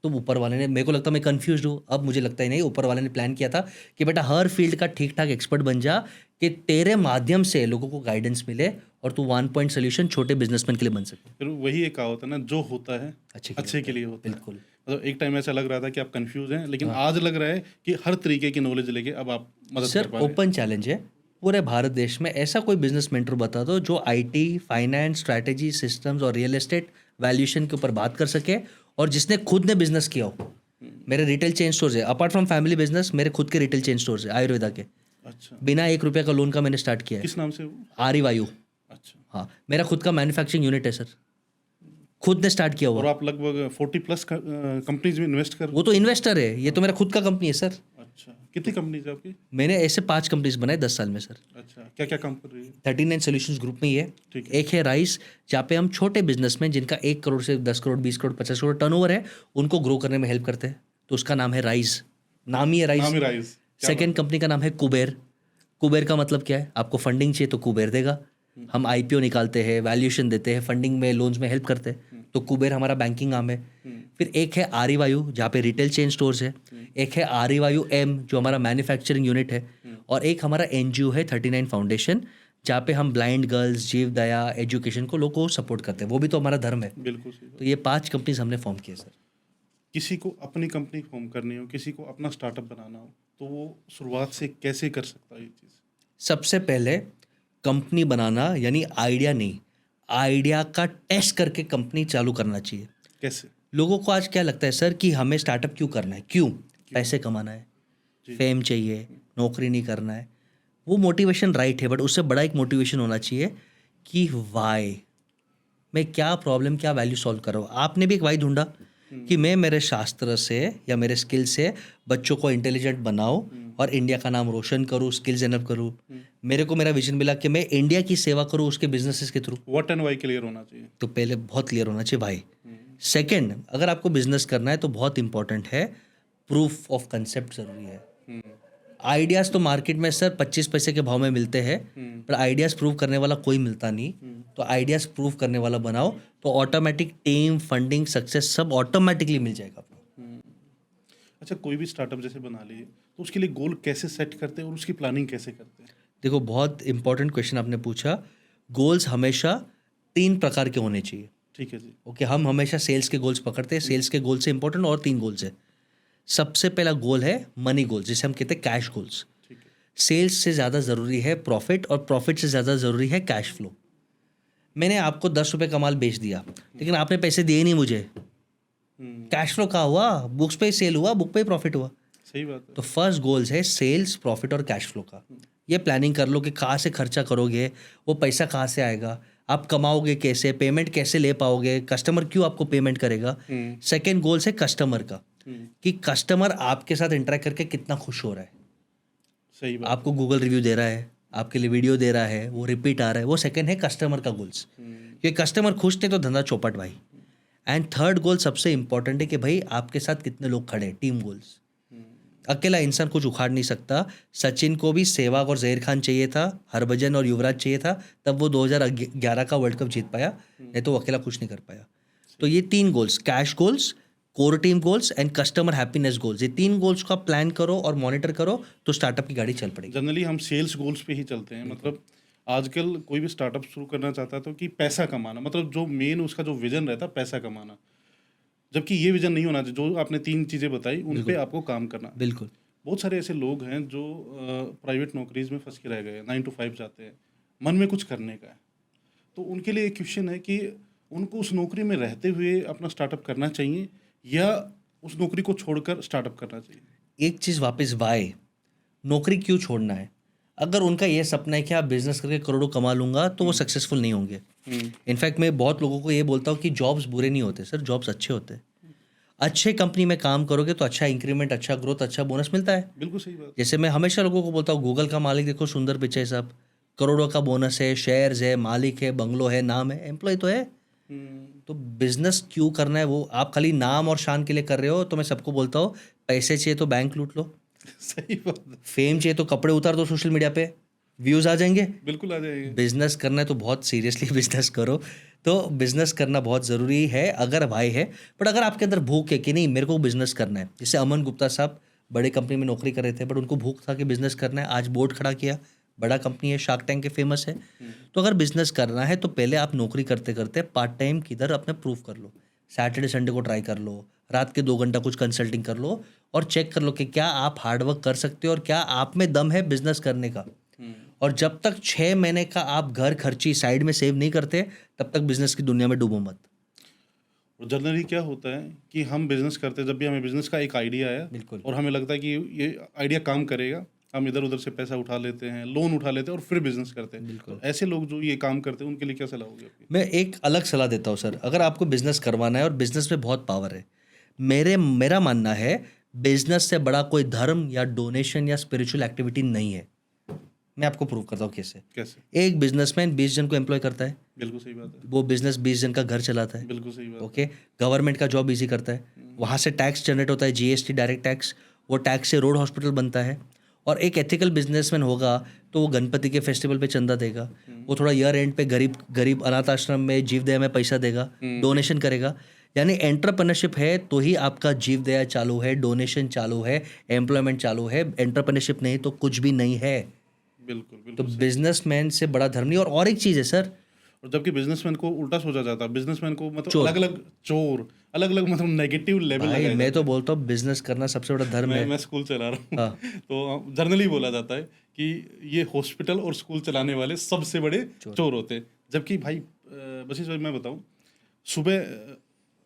A: तो ऊपर वाले ने, मेरे को लगता मैं कंफ्यूज हूँ, अब मुझे लगता ही नहीं, ऊपर वाले ने प्लान किया था कि बेटा हर फील्ड का ठीक ठाक एक्सपर्ट बन जा, कि तेरे माध्यम से लोगों को गाइडेंस मिले और तू 1 पॉइंट सोल्यूशन छोटे बिजनेसमैन के लिए बन सके।
B: फिर वही एक कहावत है ना, जो होता है अच्छे के लिए होता है।
A: बिल्कुल।
B: मतलब एक टाइम ऐसा लग रहा था कि आप कंफ्यूज हैं, लेकिन आज लग रहा है कि हर तरीके की नॉलेज लेके अब आप मदद कर
A: सर
B: पा रहे हैं।
A: ओपन चैलेंज है पूरे भारत देश में, ऐसा कोई बिजनेस मेंटर बता दो जो आईटी, फाइनेंस, स्ट्रैटेजी, सिस्टम्स और रियल एस्टेट वैल्यूएशन के ऊपर बात कर सके, और जिसने खुद ने बिजनेस किया हो। मेरे रिटेल चेन स्टोर्स है, अपार्ट फ्रॉम फैमिली बिजनेस मेरे खुद के रिटेल चेन स्टोर्स है आयुर्वेदा के।
B: अच्छा,
A: बिना 1 रुपये का लोन का मैंने स्टार्ट किया है।
B: किस नाम से वो?
A: आर्यवायु।
B: अच्छा।
A: हाँ, मेरा खुद का मैन्युफैक्चरिंग यूनिट है सर, खुद ने स्टार्ट किया
B: और
A: हुआ।
B: आप लगभग 40+ कंपनीज में इन्वेस्ट कर।
A: वो तो इन्वेस्टर है, ये तो मेरा खुद का कंपनी है सर।
B: अच्छा, कितनी कंपनीज है आपकी?
A: मैंने ऐसे 5 कंपनीज बनाए 10 साल में सर।
B: अच्छा, क्या क्या काम कर रही है?
A: 39 सॉल्यूशंस ग्रुप में ही है।
B: ठीक
A: एक है राइस, जहाँ पे हम छोटे बिजनेस में जिनका 1 करोड़ से 10 करोड़, 20 करोड़, 50 करोड़ टर्नओवर है, उनको ग्रो करने में हेल्प करते हैं। तो उसका नाम है राइस, नाम ही है राइस।
B: नाम ही राइज।
A: सेकेंड कंपनी का नाम है कुबेर। कुबेर का मतलब क्या है? आपको फंडिंग चाहिए तो कुबेर देगा। हम आईपीओ निकालते हैं, वैल्यूएशन देते हैं, फंडिंग में, लोन्स में हेल्प करते हैं, तो कुबेर हमारा बैंकिंग आर्म है। फिर एक है आर्यवायु, जहाँ पे रिटेल चेन स्टोर्स है। एक है आर्यवायु एम, जो हमारा मैन्युफैक्चरिंग यूनिट है। और एक हमारा एनजीओ है 39 फाउंडेशन, जहाँ पे हम ब्लाइंड गर्ल्स, जीव दया, एजुकेशन को लोगों को सपोर्ट करते हैं। वो भी तो हमारा धर्म है।
B: बिल्कुल सही बात।
A: तो ये 5 कंपनीज हमने फॉर्म किए सर।
B: किसी को अपनी कंपनी फॉर्म करनी हो, किसी को अपना स्टार्टअप बनाना हो, तो वो शुरुआत से कैसे कर सकता है ये चीज़?
A: सबसे पहले कंपनी बनाना यानी आइडिया नहीं, आइडिया का टेस्ट करके कंपनी चालू करना चाहिए।
B: कैसे?
A: लोगों को आज क्या लगता है सर कि हमें स्टार्टअप क्यों करना है? क्यों? पैसे कमाना है,
B: जी।
A: फेम चाहिए, नौकरी नहीं करना है। वो मोटिवेशन राइट है, बट उससे बड़ा एक मोटिवेशन होना चाहिए कि वाई, मैं क्या प्रॉब्लम, क्या वैल्यू सॉल्व कर रहा हूँ। आपने भी एक वाई ढूंढा कि मैं मेरे शास्त्र से या मेरे स्किल से बच्चों को इंटेलिजेंट बनाऊँ और इंडिया का नाम रोशन करूँ, स्किल्स डेवलप करूँ। मेरे को मेरा विजन मिला कि मैं इंडिया की सेवा करूँ उसके बिजनेसेस के थ्रू।
B: व्हाट एंड वाई क्लियर होना चाहिए।
A: तो पहले बहुत क्लियर होना चाहिए भाई। सेकंड, अगर आपको बिजनेस करना है तो बहुत इंपॉर्टेंट है, प्रूफ ऑफ कंसेप्ट जरूरी है। आइडियाज तो मार्केट में सर 25 पैसे के भाव में मिलते हैं, पर आइडियाज प्रूव करने वाला कोई मिलता नहीं। तो आइडियाज प्रूव करने वाला बनाओ, तो ऑटोमेटिक टीम, फंडिंग, सक्सेस सब ऑटोमेटिकली मिल जाएगा आपको।
B: अच्छा, कोई भी स्टार्टअप जैसे बना लिए, तो उसके लिए गोल कैसे सेट करते हैं और उसकी प्लानिंग कैसे करते हैं?
A: देखो, बहुत इंपॉर्टेंट क्वेश्चन आपने पूछा। गोल्स हमेशा 3 प्रकार के होने चाहिए।
B: ठीक है जी।
A: ओके, हम हमेशा सेल्स के गोल्स पकड़ते हैं। सेल्स के गोल से इंपॉर्टेंट और 3 गोल्स है। सबसे पहला गोल है मनी गोल्स, जिसे हम कहते हैं कैश गोल्स।
B: ठीक है।
A: सेल्स से ज़्यादा ज़रूरी है प्रॉफिट, और प्रॉफिट से ज़्यादा ज़रूरी है कैश फ्लो। मैंने आपको 10 रुपये का माल बेच दिया, लेकिन आपने पैसे दिए नहीं मुझे, कैश फ्लो कहाँ हुआ? बुक्स पे ही सेल हुआ, बुक पे ही प्रॉफिट हुआ।
B: सही बात है।
A: तो फर्स्ट गोल्स है सेल्स, प्रॉफिट और कैश फ्लो का। ये प्लानिंग कर लो कि कहाँ से खर्चा करोगे, वो पैसा कहाँ से आएगा, आप कमाओगे कैसे, पेमेंट कैसे ले पाओगे, कस्टमर क्यों आपको पेमेंट करेगा। सेकेंड गोल्स है कस्टमर का, कि कस्टमर आपके साथ इंटरेक्ट करके कितना खुश हो रहा है।
B: सही बात।
A: आपको गूगल रिव्यू दे रहा है, आपके लिए वीडियो दे रहा है, वो रिपीट आ रहा है, वो सेकंड है कस्टमर का गोल्स। क्योंकि कस्टमर खुश थे तो धंधा चौपट भाई। एंड थर्ड गोल सबसे इंपॉर्टेंट है कि भाई आपके साथ कितने लोग खड़े हैं, टीम गोल्स। अकेला इंसान कुछ उखाड़ नहीं सकता। सचिन को भी सहवाग और जहीर खान चाहिए था, हरभजन और युवराज चाहिए था, तब वो 2011 का वर्ल्ड कप जीत पाया, नहीं तो वो अकेला कुछ नहीं कर पाया। तो ये 3 goals, cash goals, core team goals and customer happiness goals, ये 3 गोल्स का प्लान करो और मॉनिटर करो, तो स्टार्टअप की गाड़ी चल पड़ेगी।
B: जनरली हम सेल्स गोल्स पे ही चलते हैं। मतलब आजकल कोई भी स्टार्टअप शुरू करना चाहता है तो कि पैसा कमाना, मतलब जो मेन उसका जो विजन रहता है पैसा कमाना। जबकि ये विजन नहीं होना चाहिए। जो आपने 3 चीज़ें बताई उन पे आपको काम करना।
A: बिल्कुल।
B: बहुत सारे ऐसे लोग हैं जो प्राइवेट नौकरीज में फंस के रह गए, 9 to 5 जाते हैं, मन में कुछ करने का है। तो उनके लिए एक क्वेश्चन है कि उनको उस नौकरी में रहते हुए अपना स्टार्टअप करना चाहिए या उस नौकरी को छोड़कर स्टार्टअप करना चाहिए।
A: एक चीज़ वापस वाई, नौकरी क्यों छोड़ना है? अगर उनका ये सपना है कि आप बिजनेस करके करोड़ों कमा लूंगा तो वो सक्सेसफुल नहीं होंगे। इनफैक्ट मैं बहुत लोगों को ये बोलता हूँ कि जॉब्स बुरे नहीं होते सर, जॉब्स अच्छे होते हैं। अच्छे कंपनी में काम करोगे तो अच्छा इंक्रीमेंट, अच्छा ग्रोथ, अच्छा बोनस मिलता है।
B: बिल्कुल सही बात।
A: जैसे मैं हमेशा लोगों को बोलता हूँ, गूगल का मालिक देखो, सुंदर पिचाई साहब, करोड़ों का बोनस है, शेयर्स है, मालिक है, बंगलो है, नाम है, एम्प्लॉय तो है। तो बिजनेस क्यों करना है? वो आप खाली नाम और शान के लिए कर रहे हो तो मैं सबको बोलता हूँ, पैसे चाहिए तो बैंक लूट लो,
B: सही बात है।
A: फेम चाहिए तो कपड़े उतार दो सोशल मीडिया पे, व्यूज आ जाएंगे।
B: बिल्कुल आ जाएंगे।
A: बिजनेस करना है तो बहुत सीरियसली बिजनेस करो। तो बिजनेस करना बहुत ज़रूरी है अगर भाई है। बट अगर आपके अंदर भूख है कि नहीं मेरे को बिजनेस करना है, जैसे अमन गुप्ता साहब बड़े कंपनी में नौकरी कर रहे थे बट उनको भूख था कि बिजनेस करना है, आज बोर्ड खड़ा किया, बड़ा कंपनी है, शार्क टैंक के फेमस है। तो अगर बिजनेस करना है तो पहले आप नौकरी करते करते पार्ट टाइम किधर अपने प्रूव कर लो, सैटरडे संडे को ट्राई कर लो, रात के 2 घंटा कुछ कंसल्टिंग कर लो और चेक कर लो कि क्या आप हार्डवर्क कर सकते हो और क्या आप में दम है बिजनेस करने का। और जब तक 6 महीने का आप घर खर्ची साइड में सेव नहीं करते तब तक बिजनेस की दुनिया में डूबो मत।
B: और जनरली क्या होता है कि हम बिजनेस करते हैं, जब भी हमें बिजनेस का एक आइडिया आया
A: बिल्कुल।
B: और हमें लगता है कि ये आइडिया काम करेगा, हम इधर उधर से पैसा उठा लेते हैं, लोन उठा लेते हैं और फिर बिजनेस करते हैं।
A: बिल्कुल।
B: तो ऐसे लोग जो ये काम करते हैं उनके लिए क्या सलाह होगी आपकी?
A: मैं एक अलग सलाह देता हूँ सर, अगर आपको बिजनेस करवाना है और बिजनेस में बहुत पावर है, मेरा मानना है बिजनेस से बड़ा कोई धर्म या डोनेशन या स्पिरिचुअल एक्टिविटी नहीं है। मैं आपको प्रूव करता हूँ कैसे।
B: कैसे?
A: एक बिजनेसमैन 20 जन को एम्प्लॉय करता है,
B: बिल्कुल सही बात है।
A: वो बिजनेस 20 जन का घर चलाता है।
B: बिल्कुल सही बात।
A: ओके, गवर्नमेंट का जॉब इजी करता है, वहाँ से टैक्स जनरेट होता है, जीएसटी डायरेक्ट टैक्स, वो टैक्स से रोड हॉस्पिटल बनता है। और एक एथिकल बिजनेसमैन होगा तो वो गणपति के फेस्टिवल पे चंदा देगा, वो थोड़ा ईयर एंड पे गरीब गरीब अनाथ आश्रम में जीवदया में पैसा देगा, डोनेशन करेगा। यानी एंटरप्रेन्योरशिप है तो ही आपका जीवदया चालू है, डोनेशन चालू है, एम्प्लॉयमेंट चालू है। एंटरप्रेन्योरशिप नहीं तो कुछ भी नहीं है।
B: बिल्कुल
A: तो
B: बिल्कुल सही।
A: बिजनेसमैन से बड़ा धर्म नहीं। और एक चीज़ है सर,
B: और जबकि बिजनेसमैन को उल्टा सोचा जाता है, बिजनेसमैन को मतलब
A: चोर।
B: अलग अलग चोर, अलग अलग मतलब नेगेटिव लेवल
A: भाई
B: लगाया
A: मैं
B: जाता
A: तो बोलता हूँ बिजनेस करना सबसे बड़ा धर्म
B: है।
A: है।
B: मैं स्कूल चला रहा हूँ
A: हाँ।
B: तो जनरली बोला जाता है कि ये हॉस्पिटल और स्कूल चलाने वाले सबसे बड़े चोर होते हैं। जबकि भाई बस मैं बताऊँ, सुबह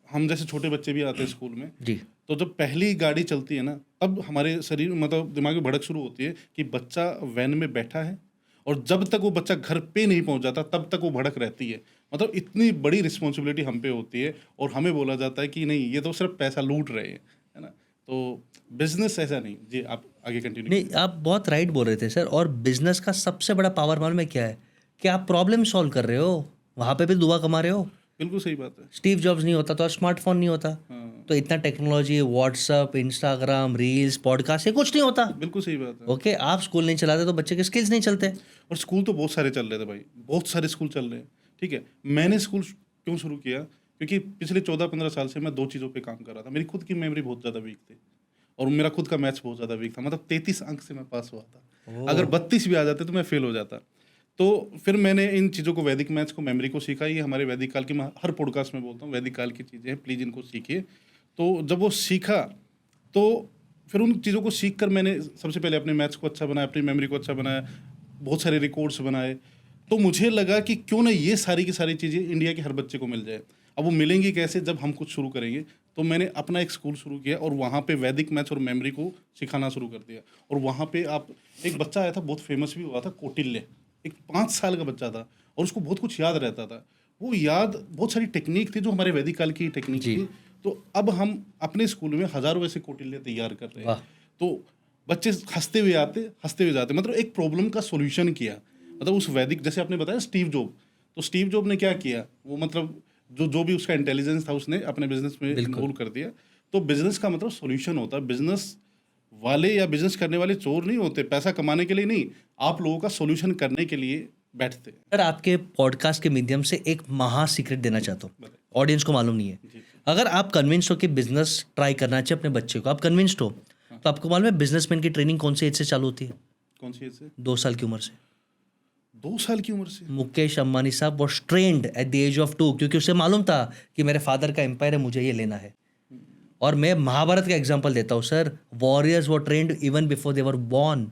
B: हम जैसे छोटे बच्चे भी आते हैं स्कूल में,
A: जी।
B: तो जब पहली गाड़ी चलती है ना तब हमारे शरीर मतलब दिमाग में भड़क शुरू होती है कि बच्चा वैन में बैठा है, और जब तक वो बच्चा घर पे नहीं पहुंच जाता तब तक वो भड़क रहती है। मतलब इतनी बड़ी रिस्पॉन्सिबिलिटी हम पे होती है और हमें बोला जाता है कि नहीं ये तो सिर्फ पैसा लूट रहे हैं, है ना। तो बिजनेस ऐसा नहीं। जी आप आगे कंटिन्यू।
A: नहीं, आप बहुत राइट बोल रहे थे सर। और बिजनेस का सबसे बड़ा पावर मालूम है क्या है? कि आप प्रॉब्लम सॉल्व कर रहे हो, वहाँ पे भी दुआ कमा रहे हो।
B: बिल्कुल सही बात है।
A: स्टीव जॉब्स नहीं होता तो आज स्मार्टफोन नहीं होता।
B: हाँ
A: तो इतना technology, WhatsApp, Instagram, reels, podcast, ये कुछ नहीं होता।
B: बिल्कुल सही बात है।
A: ओके, आप स्कूल नहीं चलाते तो बच्चे के स्किल्स नहीं चलते।
B: और स्कूल तो बहुत सारे चल रहे थे भाई, बहुत सारे स्कूल चल रहे हैं। ठीक है, मैंने स्कूल क्यों शुरू किया? क्योंकि पिछले 14-15 साल से मैं 2 चीज़ों पे काम कर रहा था। मेरी खुद की मेमोरी बहुत ज़्यादा वीक थी और मेरा खुद का मैथ्स बहुत ज़्यादा वीक था। मतलब 33 अंक से मैं पास हुआ था, अगर 32 भी आ जाते तो मैं फेल हो जाता। तो फिर मैंने इन चीज़ों को, वैदिक मैथ्स को, मेमोरी को सीखा। ये हमारे वैदिक काल की, मैं हर पॉडकास्ट में बोलता हूँ, वैदिक काल की चीज़ें हैं, प्लीज़ इनको सीखिए। तो जब वो सीखा तो फिर उन चीज़ों को सीख कर मैंने सबसे पहले अपने मैथ्स को अच्छा बनाया, अपनी मेमोरी को अच्छा बनाया, बहुत सारे रिकॉर्ड्स बनाए। तो मुझे लगा कि क्यों ना ये सारी की सारी चीज़ें इंडिया के हर बच्चे को मिल जाए। अब वो मिलेंगी कैसे? जब हम कुछ शुरू करेंगे। तो मैंने अपना एक स्कूल शुरू किया और वहाँ पे वैदिक मैथ्स और मेमोरी को सिखाना शुरू कर दिया। और वहाँ पे आप, एक बच्चा आया था, बहुत फेमस भी हुआ था, कौटिल्य, एक 5 साल का बच्चा था और उसको बहुत कुछ याद रहता था। वो याद, बहुत सारी टेक्निक थी जो हमारे वैदिक काल की टेक्निक
A: जी।
B: थी। तो अब हम अपने स्कूल में हज़ारों ऐसे कौटिल्य तैयार कर रहे हैं।
A: वाह।
B: तो बच्चे हंसते हुए आते, हंसते हुए जाते। मतलब एक प्रॉब्लम का सॉल्यूशन किया। मतलब उस वैदिक, जैसे आपने बताया स्टीव जॉब, तो स्टीव जॉब ने क्या किया, वो मतलब जो भी उसका इंटेलिजेंस था उसने अपने बिजनेस में इन्वॉल्व कर दिया। तो बिजनेस का मतलब सॉल्यूशन होता है। बिजनेस वाले या बिजनेस करने वाले चोर नहीं होते, पैसा कमाने के लिए नहीं, आप लोगों का सॉल्यूशन करने के लिए बैठते हैं।
A: सर, आपके पॉडकास्ट के मीडियम से एक महा सीक्रेट देना चाहता हूँ, ऑडियंस को मालूम नहीं है। अगर आप कन्विंस्ड हो कि बिजनेस ट्राई करना चाहिए अपने बच्चे को, आप कन्विंस्ड हो, तो आपको मालूम है बिजनेसमैन की ट्रेनिंग कौन सी एज से चालू होती है?
B: कौन सी एज से?
A: 2 साल की उम्र से।
B: 2 साल की उम्र से?
A: मुकेश अंबानी साहब was trained at the age of 2, क्योंकि उसे मालूम था कि मेरे फादर का एम्पायर है, मुझे ये लेना है। और मैं महाभारत का एग्जांपल देता हूँ sir, warriors were trend even before they were born.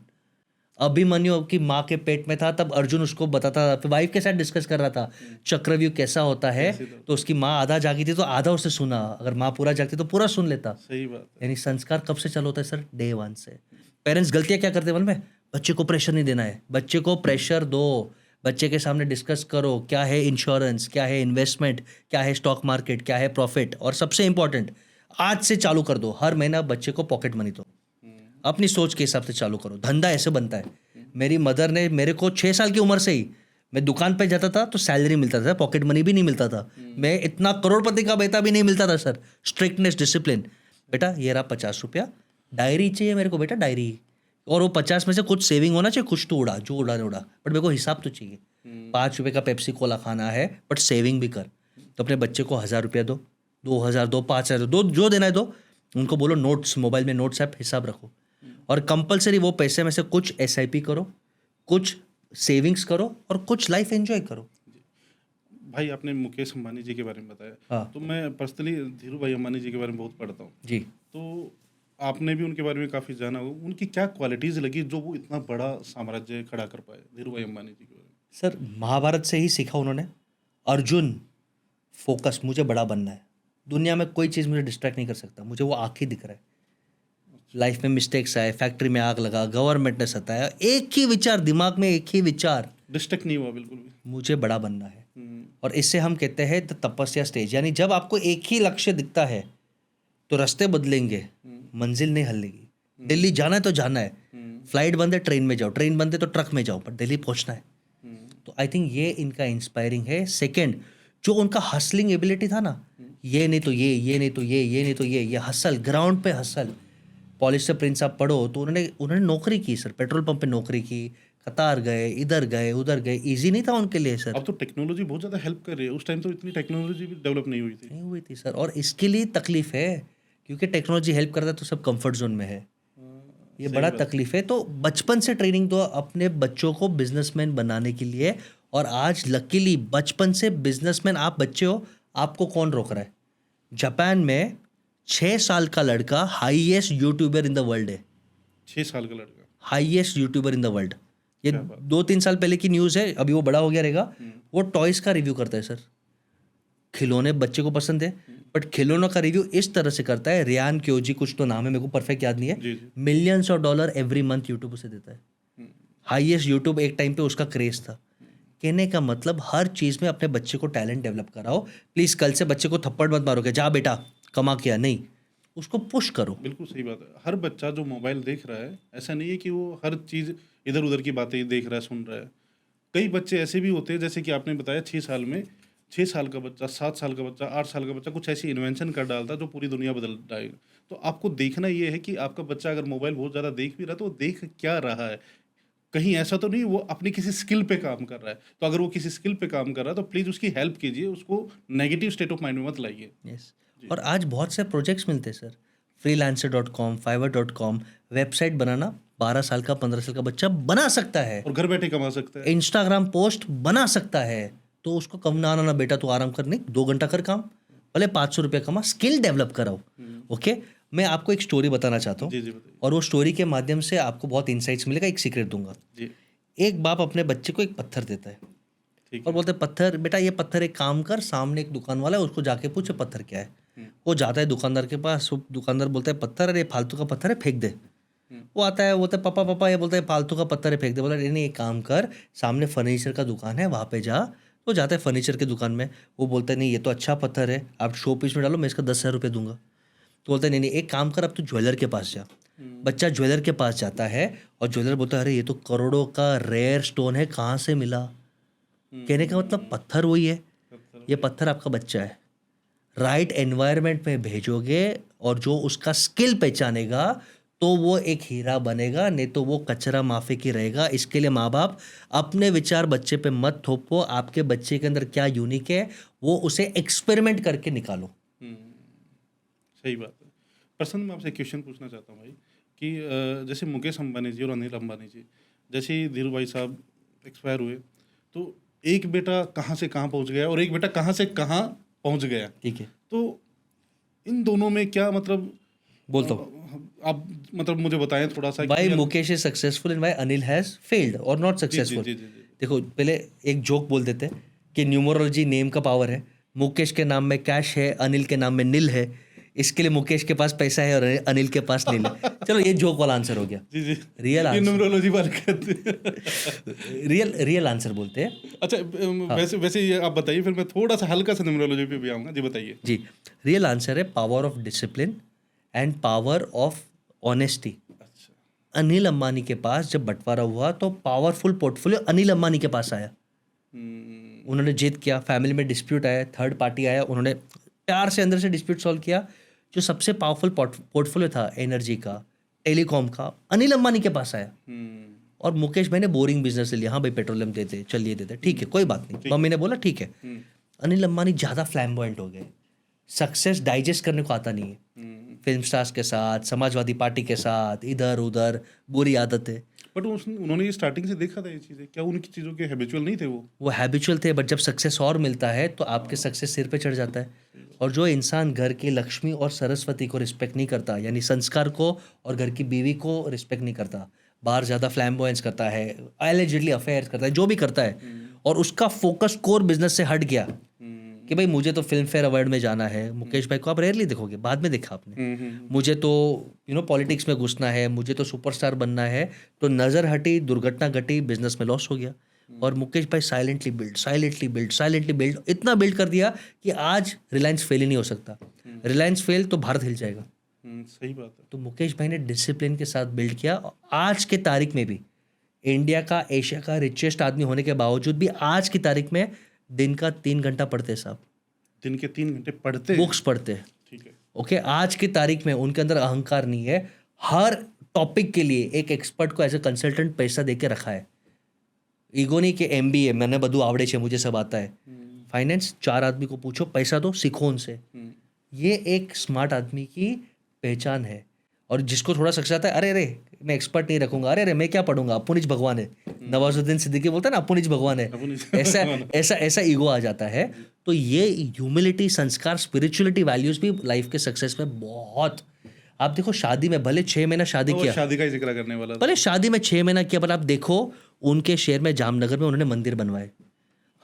A: Abhimanyu की माँ के पेट में था तब अर्जुन उसको बताता था, फिर वाइफ के साथ डिस्कस कर रहा था चक्रव्यूह कैसा होता है। तो उसकी माँ आधा जागी थी तो आधा उससे सुना, अगर माँ पूरा जागती तो पूरा सुन लेता।
B: सही बात है।
A: यानी संस्कार कब से चालू होता है सर? डे वन से। पेरेंट्स गलतियाँ क्या करते हैं मालूम है? बच्चे को प्रेशर नहीं देना है, बच्चे को प्रेशर दो, बच्चे के सामने डिस्कस करो क्या है इंश्योरेंस, क्या है इन्वेस्टमेंट, क्या है स्टॉक मार्केट, क्या है प्रॉफिट, और सबसे इंपॉर्टेंट आज से चालू कर दो, हर महीना बच्चे को पॉकेट मनी दो, अपनी सोच के हिसाब से चालू करो। धंधा ऐसे बनता है। मेरी मदर ने मेरे को 6 साल की उम्र से ही, मैं दुकान पे जाता था तो सैलरी मिलता था, पॉकेट मनी भी नहीं मिलता था, मैं इतना करोड़पति का बेटा भी नहीं मिलता था सर। स्ट्रिक्टनेस, डिसिप्लिन, बेटा ये रहा 50 रुपया, डायरी चाहिए मेरे को बेटा, डायरी, और वो 50 में से कुछ सेविंग होना चाहिए, कुछ तो उड़ा, जो उड़ा नहीं उड़ा, बट मेरे को हिसाब तो चाहिए। 5 रुपये का पेप्सी कोला खाना है बट सेविंग भी कर। तो अपने बच्चे को 1000 रुपया दो, 2000 दो, 5000 दो, जो देना है दो। उनको बोलो नोट्स, मोबाइल में नोट्स ऐप, हिसाब रखो, और कंपलसरी वो पैसे में से कुछ SIP करो, कुछ सेविंग्स करो, और कुछ लाइफ एंजॉय करो।
B: भाई आपने मुकेश अंबानी जी के बारे में बताया,
A: हाँ
B: तो मैं पर्सनली धीरू भाई अंबानी जी के बारे में बहुत पढ़ता हूँ,
A: जी।
B: तो आपने भी उनके बारे में काफ़ी जाना हो, उनकी क्या क्वालिटीज़ लगी जो वो इतना बड़ा साम्राज्य खड़ा कर पाए, धीरू भाई अंबानी जी के बारे में?
A: सर महाभारत से ही सीखा उन्होंने। अर्जुन, फोकस, मुझे बड़ा बनना है, दुनिया में कोई चीज़ मुझे डिस्ट्रैक्ट नहीं कर सकता, मुझे वो आँख ही दिख रहा है। लाइफ में मिस्टेक्स आए, फैक्ट्री में आग लगा, गवर्नमेंट ने सताया, एक ही विचार दिमाग में, एक ही विचार,
B: डिस्ट्रैक्ट नहीं हुआ बिल्कुल भी।
A: मुझे बड़ा बनना है। और इससे हम कहते हैं द तपस्या स्टेज, यानी जब आपको एक ही लक्ष्य दिखता है तो रास्ते बदलेंगे, मंजिल नहीं हलेगी। दिल्ली जाना है तो जाना है, फ्लाइट बंद है ट्रेन में जाओ, ट्रेन बंद है तो ट्रक में जाओ, पर दिल्ली पहुंचना है। तो आई थिंक ये इनका इंस्पायरिंग है। सेकंड, जो उनका हसलिंग एबिलिटी था ना, ये नहीं तो ये नहीं तो ये नहीं तो ये हसल, ग्राउंड पे हसल। पॉलिस्टर प्रिंस आप पढ़ो तो उन्होंने नौकरी की सर, पेट्रोल पंप पे नौकरी की, कतार गए, इधर गए उधर गए, इजी नहीं था उनके लिए सर।
B: अब तो टेक्नोलॉजी बहुत ज़्यादा हेल्प कर रही है, उस टाइम तो इतनी टेक्नोलॉजी भी डेवलप नहीं हुई थी।
A: नहीं हुई थी सर, और इसके लिए तकलीफ है, क्योंकि टेक्नोलॉजी हेल्प करता है तो सब कंफर्ट जोन में है, ये बड़ा तकलीफ है। तो बचपन से ट्रेनिंग दो अपने बच्चों को बिजनेसमैन बनाने के लिए, और आज लकीली बचपन से बिजनेसमैन आप बच्चे हो, आपको कौन रोक रहा है? जापान में 6 साल का लड़का highest YouTuber in the world है।
B: 6 साल का लड़का,
A: highest YouTuber in the world. ये
B: क्या बात।
A: 2-3 साल पहले की न्यूज़ है, अभी वो बड़ा हो गया रहेगा। वो टॉयज़ का रिव्यू करता है सर। खिलौने बच्चे को पसंद है, बट खिलौनों का रिव्यू इस तरह से करता है, रियान क्योजी कुछ तो नाम है, मेरे को परफेक्ट याद नहीं है,
B: जी जी।
A: Millions of dollar every month YouTube उसे देता है। हाईएस्ट यूट्यूब एक टाइम पे उसका क्रेज था। कहने का मतलब हर चीज़ में अपने बच्चे को टैलेंट डेवलप कराओ। प्लीज़ कल से बच्चे को थप्पड़ मत मारो कि जा बेटा कमा किया, नहीं, उसको पुश करो।
B: बिल्कुल सही बात है। हर बच्चा जो मोबाइल देख रहा है, ऐसा नहीं है कि वो हर चीज़ इधर उधर की बातें देख रहा है, सुन रहा है। कई बच्चे ऐसे भी होते हैं, जैसे कि आपने बताया 6 साल में, 6 साल का बच्चा, 7 साल का बच्चा, 8 साल का बच्चा कुछ ऐसी इन्वेंशन कर डालता जो पूरी दुनिया बदल जाएगा। तो आपको देखना ये है कि आपका बच्चा अगर मोबाइल बहुत ज़्यादा देख भी रहा है तो वो देख क्या रहा है, कहीं ऐसा तो नहीं वो अपनी किसी स्किल पे काम कर रहा है। तो अगर वो किसी स्किल पे काम कर रहा है तो प्लीज़ उसकी हेल्प कीजिए, उसको नेगेटिव स्टेट ऑफ माइंड में मत लाइए।
A: यस। और आज बहुत से प्रोजेक्ट्स मिलते हैं सर, freelancer.com, fiverr.com, वेबसाइट बनाना 12 साल का 15 साल का बच्चा बना सकता है,
B: और घर बैठे कमा सकता है।
A: इंस्टाग्राम पोस्ट बना सकता है। तो उसको कम ना आना ना बेटा, तू आराम कर, नहीं 2 घंटा कर काम, भले 500 रुपये कमा, स्किल डेवलप कराओ। ओके, मैं आपको एक स्टोरी बताना चाहता हूँ,
B: जी जी बताइए।
A: और वो स्टोरी के माध्यम से आपको बहुत इंसाइट्स मिलेगा। एक सीक्रेट दूंगा।
B: जी
A: एक बाप अपने बच्चे को एक पत्थर देता है
B: ठीक
A: और
B: है।
A: बोलते हैं, पत्थर बेटा, ये पत्थर एक काम कर, सामने एक दुकान वाला है, उसको जाके पूछे पत्थर क्या है। वो जाता है दुकानदार के पास, वो दुकानदार बोलता है पत्थर, अरे फालतू का पत्थर है, फेंक दे। वो आता है, बोलता है पापा पापा, ये बोलता है फालतू का पत्थर है, फेंक दे। बोला नहीं नहीं, एक काम कर, सामने फर्नीचर का दुकान है, वहाँ पे जा। तो जाता है फर्नीचर की दुकान में, वो बोलता है नहीं ये तो अच्छा पत्थर है, आप शो पीस में डालो, मैं इसका 10,000 रुपये दूंगा। तो बोलता है नहीं नहीं, एक काम कर, अब तू ज्वेलर के पास जा। बच्चा ज्वेलर के पास जाता है और ज्वेलर बोलता है अरे ये तो करोड़ों का रेयर स्टोन है, कहाँ से मिला? कहने का मतलब पत्थर वही है, ये पत्थर आपका बच्चा है। राइट एनवायरनमेंट में भेजोगे और जो उसका स्किल पहचानेगा तो वो एक हीरा बनेगा, नहीं तो वो कचरा माफी की रहेगा। इसके लिए माँ बाप अपने विचार बच्चे पे मत थोपो, आपके बच्चे के अंदर क्या यूनिक है वो उसे एक्सपेरिमेंट करके निकालो।
B: सही बात है। प्रसन्न, मैं आपसे क्वेश्चन पूछना चाहता हूँ भाई कि जैसे मुकेश अंबानी जी और अनिल अंबानी जी, जैसे ही धीरू भाई साहब एक्सपायर हुए, तो एक बेटा कहाँ से कहाँ पहुँच गया और एक बेटा कहाँ से कहाँ पहुँच गया।
A: ठीक है।
B: तो इन दोनों में क्या मतलब
A: बोलता हूँ
B: आप मतलब मुझे बताएं थोड़ा सा
A: why Mukesh is successful and why Anil has failed और नॉट
B: जी जी
A: सक्सेसफुल।
B: जी जी जी
A: देखो पहले एक जोक बोल देते हैं कि न्यूमरोलॉजी नेम का पावर है। मुकेश के नाम में कैश है, अनिल के नाम में नील है, इसके लिए मुकेश के पास पैसा है और अनिल के पास नील है। चलो ये जोक वाला आंसर हो गया।
B: जी जी
A: रियल
B: ये
A: आंसर,
B: न्यूमरोलॉजी वाले कहते हैं।
A: रियल आंसर बोलते हैं।
B: अच्छा वैसे वैसे ये आप बताइए, फिर मैं थोड़ा सा हल्का सा न्यूमरोलॉजी पे भी आऊँगा। जी बताइए।
A: जी, रियल आंसर है power of discipline and power of honesty.
B: अच्छा।
A: अनिल अंबानी के पास जब बंटवारा हुआ तो पावरफुल पोर्टफोलियो अनिल अंबानी के पास आया। उन्होंने जीत किया, फैमिली में डिस्प्यूट आया, थर्ड पार्टी आया, उन्होंने प्यार से अंदर से डिस्प्यूट सॉल्व किया। जो सबसे पावरफुल पोर्टफोलियो था एनर्जी का, टेलीकॉम का, अनिल अंबानी के पास आया। और मुकेश भाई ने बोरिंग बिजनेस ले लिया। हाँ भाई पेट्रोलियम देते, चलिए देते, ठीक है कोई बात नहीं। मम्मी ने बोला ठीक है। अनिल अंबानी ज़्यादा फ्लैम्बॉयंट हो गए, सक्सेस डाइजेस्ट करने को आता नहीं है। फिल्म स्टार्स के साथ, समाजवादी पार्टी के साथ, इधर उधर बुरी आदत है।
B: बट उन्होंने ये स्टार्टिंग से देखा था ये चीज़ें, क्या उनकी चीज़ों के हैबिचुअल नहीं थे वो
A: हैबिचुअल थे, बट जब सक्सेस और मिलता है तो आपके सक्सेस सिर पे चढ़ जाता है। और जो इंसान घर की लक्ष्मी और सरस्वती को रिस्पेक्ट नहीं करता, यानी संस्कार को, और घर की बीवी को रिस्पेक्ट नहीं करता, बाहर ज़्यादा फ्लैम्बॉयंस करता है, एलिजिडली अफेयर्स करता है, जो भी करता है, और उसका फोकस कोर बिजनेस से हट गया कि भाई मुझे तो फिल्म फेयर अवार्ड में जाना है। मुकेश भाई को आप रेयरली देखोगे, बाद में देखा आपने। मुझे तो पॉलिटिक्स में घुसना है, मुझे तो सुपरस्टार बनना है, तो नज़र हटी, दुर्घटना घटी, बिजनेस में लॉस हो गया। और मुकेश भाई साइलेंटली बिल्ड इतना बिल्ड कर दिया कि आज रिलायंस फेल ही नहीं हो सकता। रिलायंस फेल तो भारत हिल जाएगा।
B: सही बात है।
A: तो मुकेश भाई ने डिसिप्लिन के साथ बिल्ड किया। आज के तारीख में भी इंडिया का, एशिया का रिचेस्ट आदमी होने के बावजूद भी आज की तारीख में दिन का 3 घंटा पढ़ते हैं साहब।
B: दिन के 3 घंटे पढ़ते,
A: बुक्स पढ़ते हैं।
B: ठीक है।
A: ओके, आज की तारीख में उनके अंदर अहंकार नहीं है। हर टॉपिक के लिए एक एक्सपर्ट को एज ए कंसल्टेंट पैसा दे के रखा है। ईगो नहीं कि MBA मैंने बधु आवड़े छे, मुझे सब आता है। फाइनेंस 4 आदमी को पूछो, पैसा दो, सीखो उनसे। ये एक स्मार्ट आदमी की पहचान है। और जिसको थोड़ा सक्सेस आता है, अरे अरे मैं एक्सपर्ट नहीं रखूंगा, अरे अरे मैं क्या पढ़ूंगा, अपुनिज भगवान है। नवाजुद्दीन सिद्दीकी बोलता है ना, अपुनिज भगवान है। ऐसा ऐसा ऐसा ईगो आ जाता है। तो ये ह्यूमिलिटी, संस्कार, स्पिरिचुअलिटी वैल्यूज भी लाइफ के सक्सेस में बहुत। आप देखो शादी में भले 6 महीना शादी किया,
B: शादी का ही जिक्र करने वाला था।
A: भले शादी में 6 महीना किया, पर आप देखो उनके शहर में, जामनगर में, उन्होंने मंदिर बनवाए,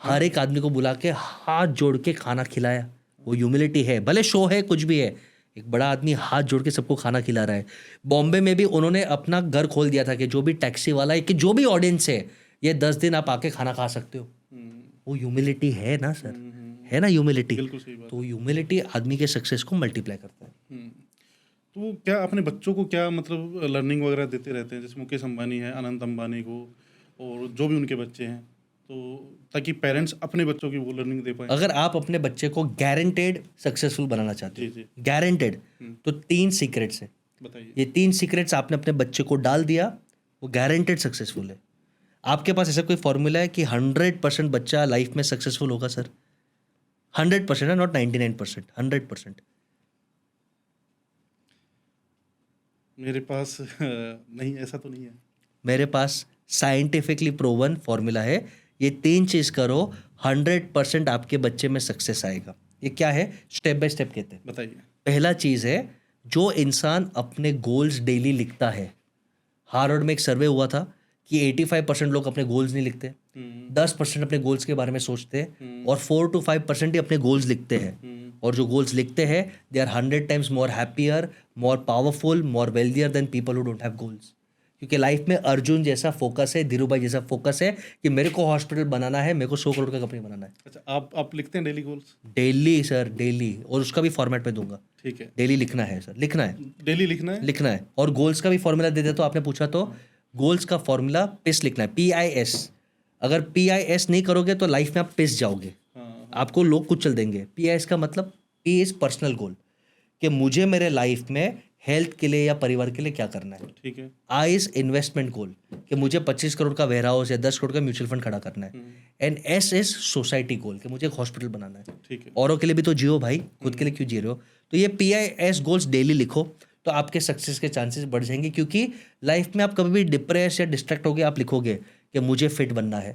A: हर एक आदमी को बुला के हाथ जोड़ के खाना खिलाया। वो ह्यूमिलिटी है। भले शो है, कुछ भी है, एक बड़ा आदमी हाथ जोड़ के सबको खाना खिला रहा है। बॉम्बे में भी उन्होंने अपना घर खोल दिया था कि जो भी टैक्सी वाला है, कि जो भी ऑडियंस है, ये 10 दिन आप आके खाना खा सकते हो। वो ह्यूमिलिटी है ना सर, है ना ह्यूमिलिटी।
B: बिल्कुल सही बात।
A: तो ह्यूमिलिटी आदमी के सक्सेस को मल्टीप्लाई करता है।
B: तो क्या अपने बच्चों को क्या मतलब लर्निंग वगैरह देते रहते हैं, जैसे मुकेश अंबानी है, अनंत अंबानी को, और जो भी उनके बच्चे हैं, तो ताकि पेरेंट्स अपने बच्चों की वो लर्निंग दे पाए?
A: अगर आप अपने बच्चे को गारंटेड सक्सेसफुल बनाना चाहते
B: जी
A: हो, गारंटेड, तो 3 सीक्रेट्स हैं।
B: बताइए।
A: ये 3 सीक्रेट्स आपने अपने बच्चे को डाल दिया, वो गारंटेड सक्सेसफुल है। आपके पास ऐसा कोई फॉर्मूला है कि 100% बच्चा लाइफ में सक्सेसफुल होगा सर? 100% है, नॉट 99%, 100%।
B: मेरे पास नहीं, ऐसा तो नहीं है।
A: मेरे पास साइंटिफिकली प्रूवन फॉर्मूला है। ये 3 चीज़ करो, 100% आपके बच्चे में सक्सेस आएगा। ये क्या है? स्टेप बाय स्टेप कहते हैं।
B: बताइए।
A: पहला चीज़ है, जो इंसान अपने गोल्स डेली लिखता है। हार्वर्ड में एक सर्वे हुआ था कि 85% लोग अपने गोल्स नहीं लिखते, 10% अपने गोल्स के बारे में सोचते हैं, और 4 to 5% ही अपने गोल्स लिखते हैं। और जो गोल्स लिखते हैं, they are 100 times more happier, more powerful, more wealthier than people who don't have goals. क्योंकि लाइफ में अर्जुन जैसा फोकस है, धीरू भाई जैसा फोकस है कि मेरे को हॉस्पिटल बनाना है, मेरे को 100 करोड़ का कंपनी बनाना है।
B: अच्छा, आप लिखते हैं daily goals?
A: Daily sir, daily. और उसका भी फॉर्मेट में दूंगा।
B: ठीक है।
A: डेली लिखना है सर, लिखना है,
B: डेली लिखना है,
A: लिखना है। और गोल्स का भी फॉर्मूला दे दे, तो आपने पूछा तो गोल्स का फॉर्मूला पिस लिखना है, PIS। अगर PIS नहीं करोगे तो लाइफ में आप पिस जाओगे। आपको लोग कुचल देंगे। PIS का मतलब, P इज पर्सनल गोल, कि मुझे मेरे लाइफ में हेल्थ के लिए या परिवार के लिए क्या करना है।
B: ठीक है।
A: I इज इन्वेस्टमेंट गोल, कि मुझे 25 करोड़ का वेयर हाउस या 10 करोड़ का म्यूचुअल फंड खड़ा करना है। एंड S इज सोसाइटी गोल, कि मुझे एक हॉस्पिटल बनाना है।
B: ठीक है।
A: औरों के लिए भी तो जियो भाई, खुद के लिए क्यों जी रहे हो? तो ये PIS गोल्स डेली लिखो, तो आपके सक्सेस के चांसेस बढ़ जाएंगे। क्योंकि लाइफ में आप कभी भी डिप्रेस या डिस्ट्रैक्ट होगे, आप लिखोगे कि मुझे फिट बनना है,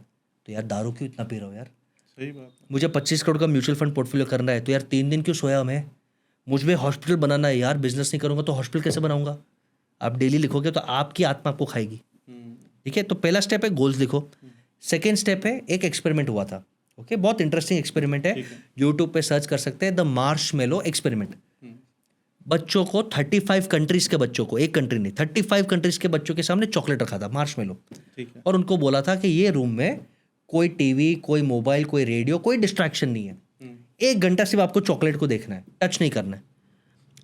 A: तो यार दारू क्यों इतना पी रहे हो यार?
B: सही बात है।
A: मुझे 25 करोड़ का म्यूचुअल फंड पोर्टफोलियो करना है, तो यार 3 दिन क्यों सोया मैं? मुझ में हॉस्पिटल बनाना है यार, बिजनेस नहीं करूंगा तो हॉस्पिटल कैसे बनाऊंगा? आप डेली लिखोगे तो आपकी आत्मा आपको खाएगी। ठीक है, तो पहला स्टेप है गोल्स लिखो। सेकेंड स्टेप है, एक एक्सपेरिमेंट हुआ था, ओके, बहुत इंटरेस्टिंग एक्सपेरिमेंट है, यूट्यूब पे सर्च कर सकते हैं, द मार्शमेलो एक्सपेरिमेंट। बच्चों को 35 कंट्रीज के बच्चों को, एक कंट्री नहीं 35 कंट्रीज के बच्चों के सामने चॉकलेट रखा था, मार्शमेलो, और उनको बोला था कि ये रूम में कोई टीवी, कोई मोबाइल, कोई रेडियो, कोई डिस्ट्रैक्शन नहीं है, 1 घंटा सिर्फ आपको चॉकलेट को देखना है, टच नहीं करना है।